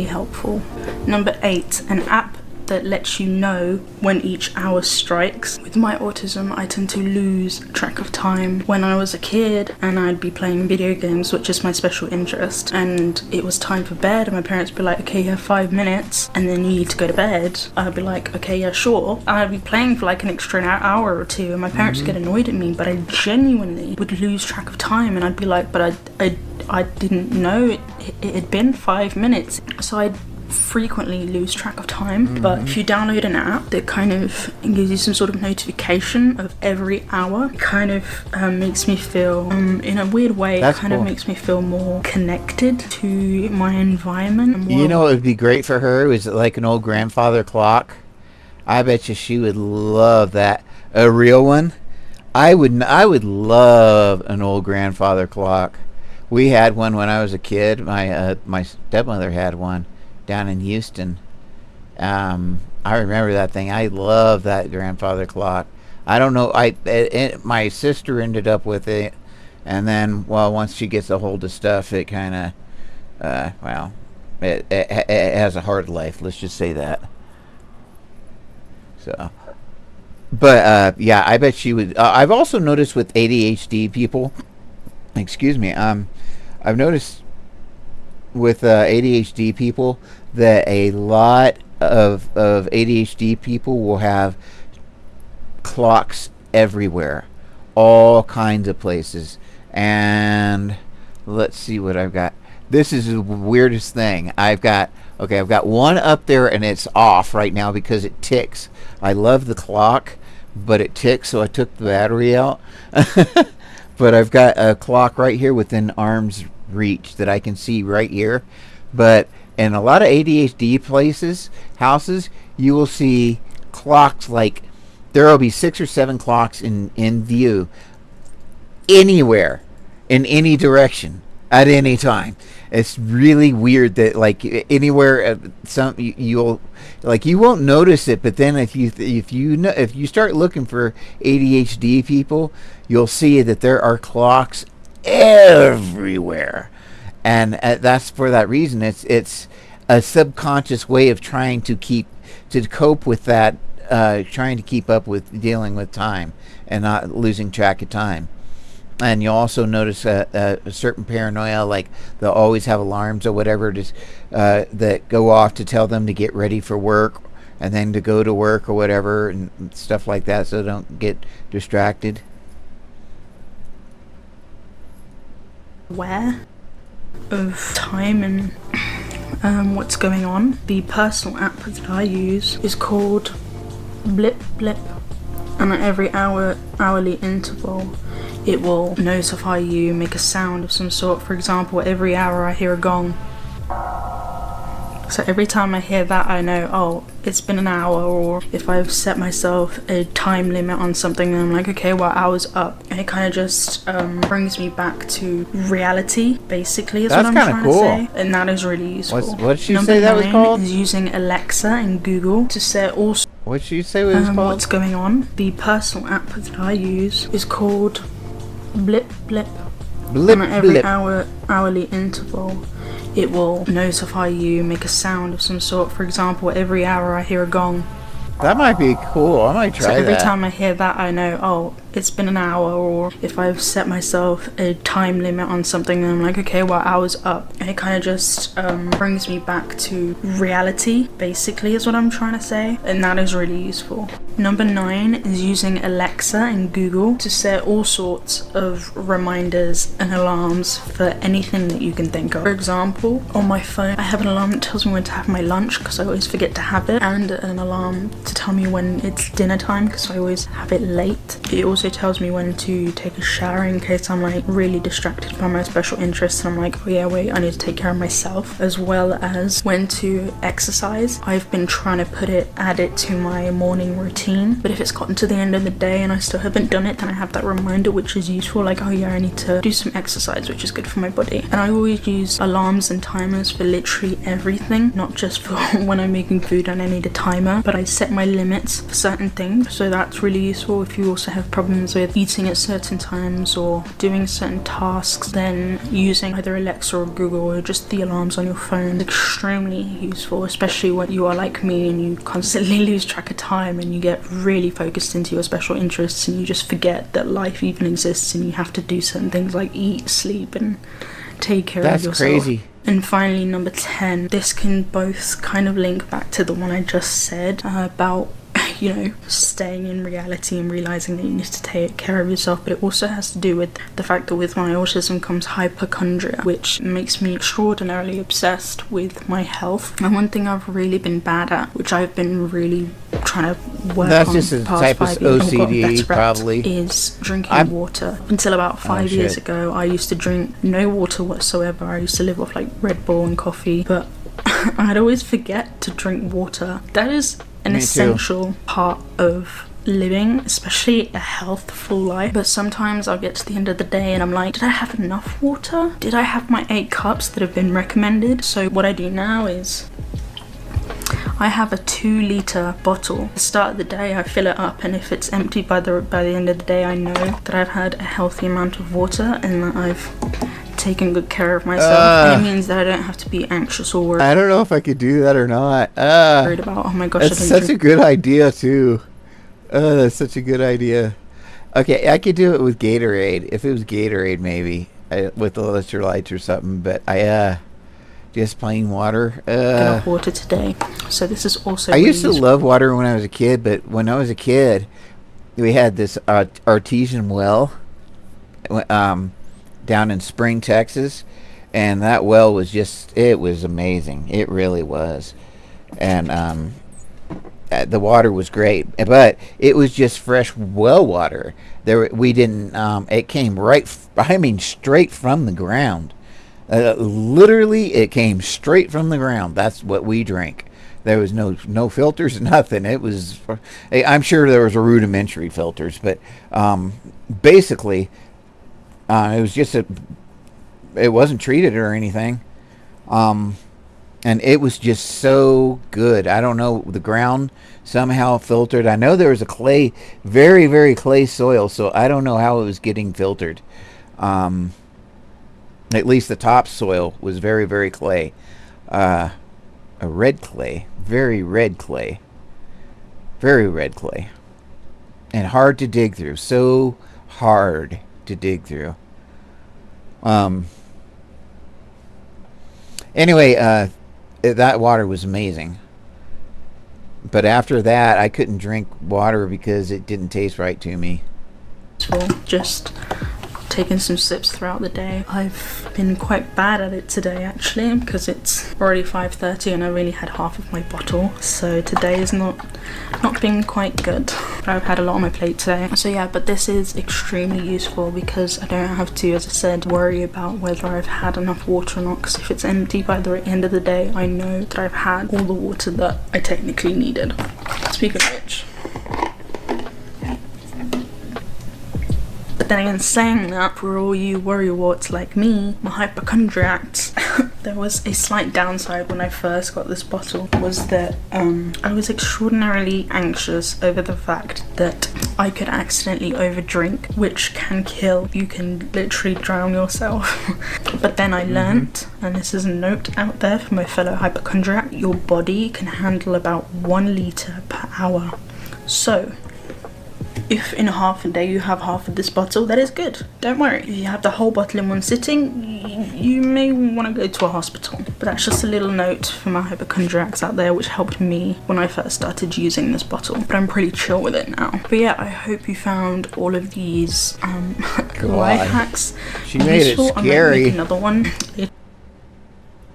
helpful. Number 8, an app that lets you know when each hour strikes. With my autism, I tend to lose track of time. When I was a kid and I'd be playing video games, which is my special interest, and it was time for bed and my parents would be like, okay, you have 5 minutes and then you need to go to bed, I'd be like, okay, yeah, sure. And I'd be playing for like an extra hour or two and my parents would get annoyed at me, but I genuinely would lose track of time and I'd be like, but I didn't know it had been 5 minutes. So I'd frequently lose track of time. But if you download an app that kind of gives you some sort of notification of every hour, it kind of makes me feel, in a weird way, That's it kind cool. of makes me feel more connected to my environment. And You know what would be great for her was like an old grandfather clock. I bet you she would love that. A real one. I would love an old grandfather clock. We had one when I was a kid. My stepmother had one down in Houston. I remember that thing. I love that grandfather clock. I don't know. My sister ended up with it, and then once she gets a hold of stuff, it kind of it has a hard life. Let's just say that. So, but yeah, I bet she would. I've also noticed with ADHD people. Excuse me. I've noticed with ADHD people that a lot of ADHD people will have clocks everywhere, all kinds of places. And let's see what I've got. This is the weirdest thing. I've got one up there and it's off right now because it ticks. I love the clock, but it ticks, so I took the battery out. But I've got a clock right here within arm's reach that I can see right here. But in a lot of ADHD houses, you will see clocks like there will be 6 or 7 clocks in view anywhere, in any direction, at any time. It's really weird that like anywhere you won't notice it, but then if you start looking for ADHD people, you'll see that there are clocks everywhere, and that's for that reason. It's a subconscious way of trying to cope with that, trying to keep up with dealing with time and not losing track of time. And you'll also notice a certain paranoia, like they'll always have alarms or whatever that go off to tell them to get ready for work and then to go to work or whatever and stuff like that, so they don't get distracted. Aware of time and what's going on. The personal app that I use is called Blip Blip, and at every hourly interval it will notify you, make a sound of some sort. For example, every hour I hear a gong. So every time I hear that, I know, oh, it's been an hour. Or if I've set myself a time limit on something, then I'm like, okay, well, hour's up. And it kind of just brings me back to reality, basically, is That's what I'm trying cool. to say. And that is really useful. What did she say that was called? Is using Alexa and Google to set all What did she say it was called? what's going on. The personal app that I use is called Blip Blip. Blip And at every Blip. hourly interval, it will notify you, make a sound of some sort. For example, every hour I hear a gong. That might be cool. I might try So every that. time I hear that, I know, oh, it's been an hour, or if I've set myself a time limit on something, then I'm like, okay, well, hour's up. And it kind of just brings me back to reality, basically, is what I'm trying to say. And that is really useful. Number 9 is using Alexa and Google to set all sorts of reminders and alarms for anything that you can think of. For example, on my phone, I have an alarm that tells me when to have my lunch, because I always forget to have it, and an alarm to tell me when it's dinner time, because I always have it late. It also tells me when to take a shower in case I'm like really distracted by my special interests and I'm like, oh yeah, wait, I need to take care of myself, as well as when to exercise. I've been trying to add it to my morning routine, but if it's gotten to the end of the day and I still haven't done it, then I have that reminder, which is useful, like, oh yeah, I need to do some exercise, which is good for my body. And I always use alarms and timers for literally everything, not just for when I'm making food and I need a timer, but I set my limits for certain things, so that's really useful. If you also have problems with eating at certain times or doing certain tasks, then using either Alexa or Google or just the alarms on your phone is extremely useful, especially when you are like me and you constantly lose track of time and you get really focused into your special interests and you just forget that life even exists and you have to do certain things like eat, sleep and take care of yourself. That's crazy. And finally, number 10, this can both kind of link back to the one I just said about, you know, staying in reality and realizing that you need to take care of yourself, but it also has to do with the fact that with my autism comes hypochondria, which makes me extraordinarily obsessed with my health. And one thing I've really been bad at, which I've been really trying to work That's on just a the past type of 5 years, OCD, probably. is drinking water. Until about 5 years ago, I used to drink no water whatsoever. I used to live off like Red Bull and coffee, but I'd always forget to drink water. That is an essential part of living, especially a healthful life. But sometimes I'll get to the end of the day and I'm like, did I have enough water? Did I have my 8 cups that have been recommended? So what I do now is I have a 2-litre bottle. At the start of the day I fill it up, and if it's empty by the end of the day, I know that I've had a healthy amount of water and that I've taken good care of myself. And it means that I don't have to be anxious or worried. I don't know if I could do that or not. Worried about, oh my gosh, that's such a good idea too. That's such a good idea. Okay, I could do it with Gatorade. If it was Gatorade, maybe with electrolytes or something. But just plain water. Enough water today. So this is also. I used to love water when I was a kid, but when I was a kid, we had this artesian well down in Spring, Texas, and that well was it was amazing. It really was. And the water was great, but it was just fresh well water. We didn't it came straight from the ground. Literally, it came straight from the ground. That's what we drank. There was no filters, nothing. It was, I'm sure there was a rudimentary filters, but basically, it was just it wasn't treated or anything. And it was just so good. I don't know, the ground somehow filtered. I know there was a clay, very, very clay soil, so I don't know how it was getting filtered. At least the top soil was very, very clay. A red clay. Very red clay. Very red clay. And hard to dig through. So hard to dig through. Anyway, that water was amazing. But after that, I couldn't drink water because it didn't taste right to me. Just taking some sips throughout the day. I've been quite bad at it today actually, because it's already 5:30 and I really had half of my bottle, so today is not been quite good. But I've had a lot on my plate today. So yeah, but this is extremely useful because I don't have to, as I said, worry about whether I've had enough water or not, because if it's empty by the end of the day, I know that I've had all the water that I technically needed. Speaking of which, but then again, saying that, for all you worrywarts like me, my hypochondriacs, there was a slight downside when I first got this bottle, was that I was extraordinarily anxious over the fact that I could accidentally overdrink, which can kill. You can literally drown yourself. But then I learnt, and this is a note out there for my fellow hypochondriac, your body can handle about 1 litre per hour. So if in half a day you have half of this bottle, that is good. Don't worry. If you have the whole bottle in one sitting, you may want to go to a hospital. But that's just a little note for my hypochondriacs out there, which helped me when I first started using this bottle. But I'm pretty chill with it now. But yeah, I hope you found all of these life hacks She made useful. it I scary. might make another one.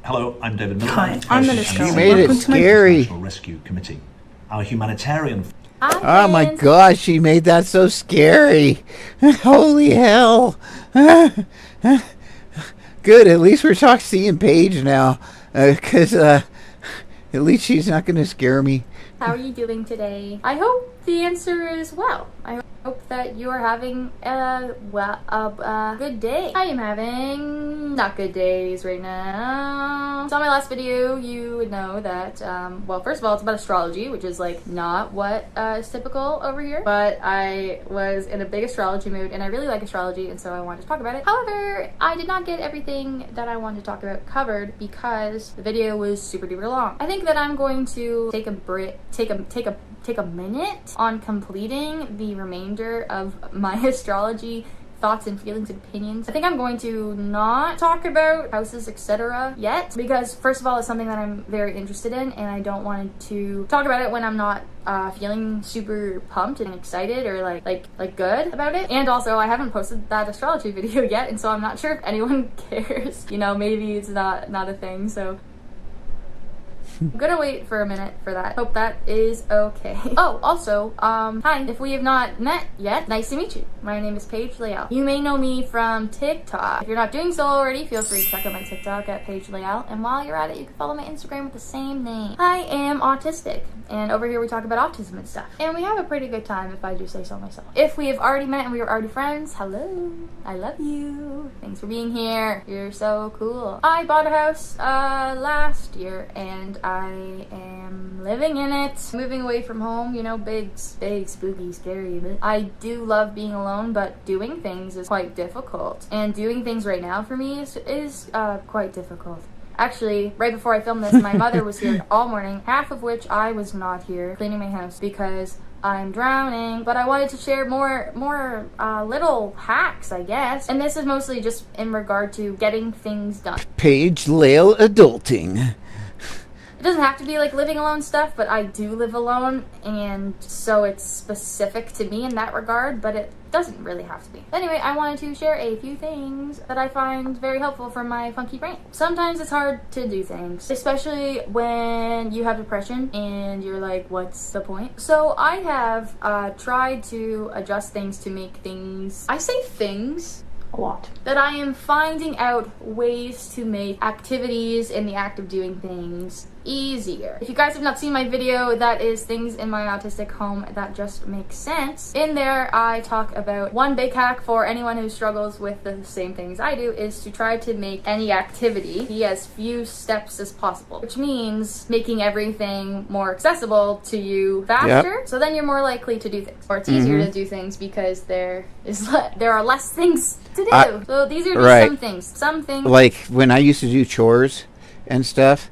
Hello, I'm David Miller. Hi, I'm Melisca. She made it scary. National Rescue Committee. Our humanitarian. Oh my gosh, she made that so scary. Holy hell. Good, at least we're seeing Paige now. Because at least she's not going to scare me. How are you doing today? I hope the answer is well. I hope that you are having a good day. I am having not good days right now. So on my last video, you would know that, well, first of all, it's about astrology, which is like not what is typical over here. But I was in a big astrology mood, and I really like astrology, and so I wanted to talk about it. However, I did not get everything that I wanted to talk about covered because the video was super duper long. I think that I'm going to take a minute on completing the remainder of my astrology thoughts and feelings and opinions. I think I'm going to not talk about houses, etc. yet, because first of all, it's something that I'm very interested in, and I don't want to talk about it when I'm not feeling super pumped and excited or like good about it. And also, I haven't posted that astrology video yet, and so I'm not sure if anyone cares. You know, maybe it's not a thing, so I'm gonna wait for a minute for that. Hope that is okay. Oh, also, hi. If we have not met yet, nice to meet you. My name is Paige Leal. You may know me from TikTok. If you're not doing so already, feel free to check out my TikTok at Paige Leal. And while you're at it, you can follow my Instagram with the same name. I am autistic, and over here we talk about autism and stuff. And we have a pretty good time, if I do say so myself. If we have already met and we are already friends, hello. I love you. Thanks for being here. You're so cool. I bought a house last year, and I am living in it, moving away from home, you know, big, spooky, scary. I do love being alone, but doing things is quite difficult. And doing things right now for me is quite difficult. Actually, right before I filmed this, my mother was here all morning, half of which I was not here, cleaning my house because I'm drowning. But I wanted to share more little hacks, I guess. And this is mostly just in regard to getting things done. Paige Leal adulting. It doesn't have to be like living alone stuff, but I do live alone, and so it's specific to me in that regard, but it doesn't really have to be. Anyway, I wanted to share a few things that I find very helpful for my funky brain. Sometimes it's hard to do things, especially when you have depression and you're like, what's the point? So I have tried to adjust things to make things, I say things a lot, that I am finding out ways to make activities in the act of doing things easier. If you guys have not seen my video, that is things in my autistic home that just make sense. In there, I talk about one big hack for anyone who struggles with the same things I do is to try to make any activity be as few steps as possible, which means making everything more accessible to you faster. Yep. So then you're more likely to do things, or it's easier to do things because there are less things to do. So these are just some things. Like when I used to do chores and stuff,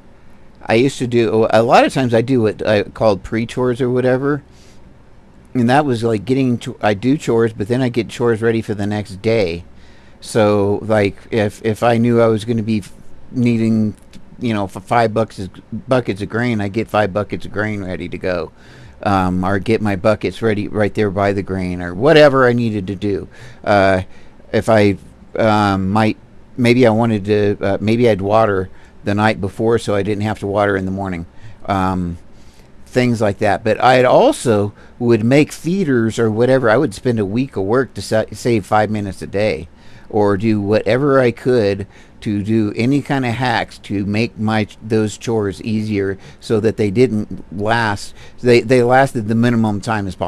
I used to do, a lot of times I do what I called pre-chores or whatever. And that was like I do chores, but then I get chores ready for the next day. So like if I knew I was going to be needing, you know, for 5 buckets of grain, I get 5 buckets of grain ready to go. Or get my buckets ready right there by the grain, or whatever I needed to do. If I maybe I wanted to, maybe I'd water the night before so I didn't have to water in the morning. Things like that. But I also would make feeders or whatever. I would spend a week of work to save 5 minutes a day, or do whatever I could to do any kind of hacks to make those chores easier so that they didn't last. They lasted the minimum time as possible.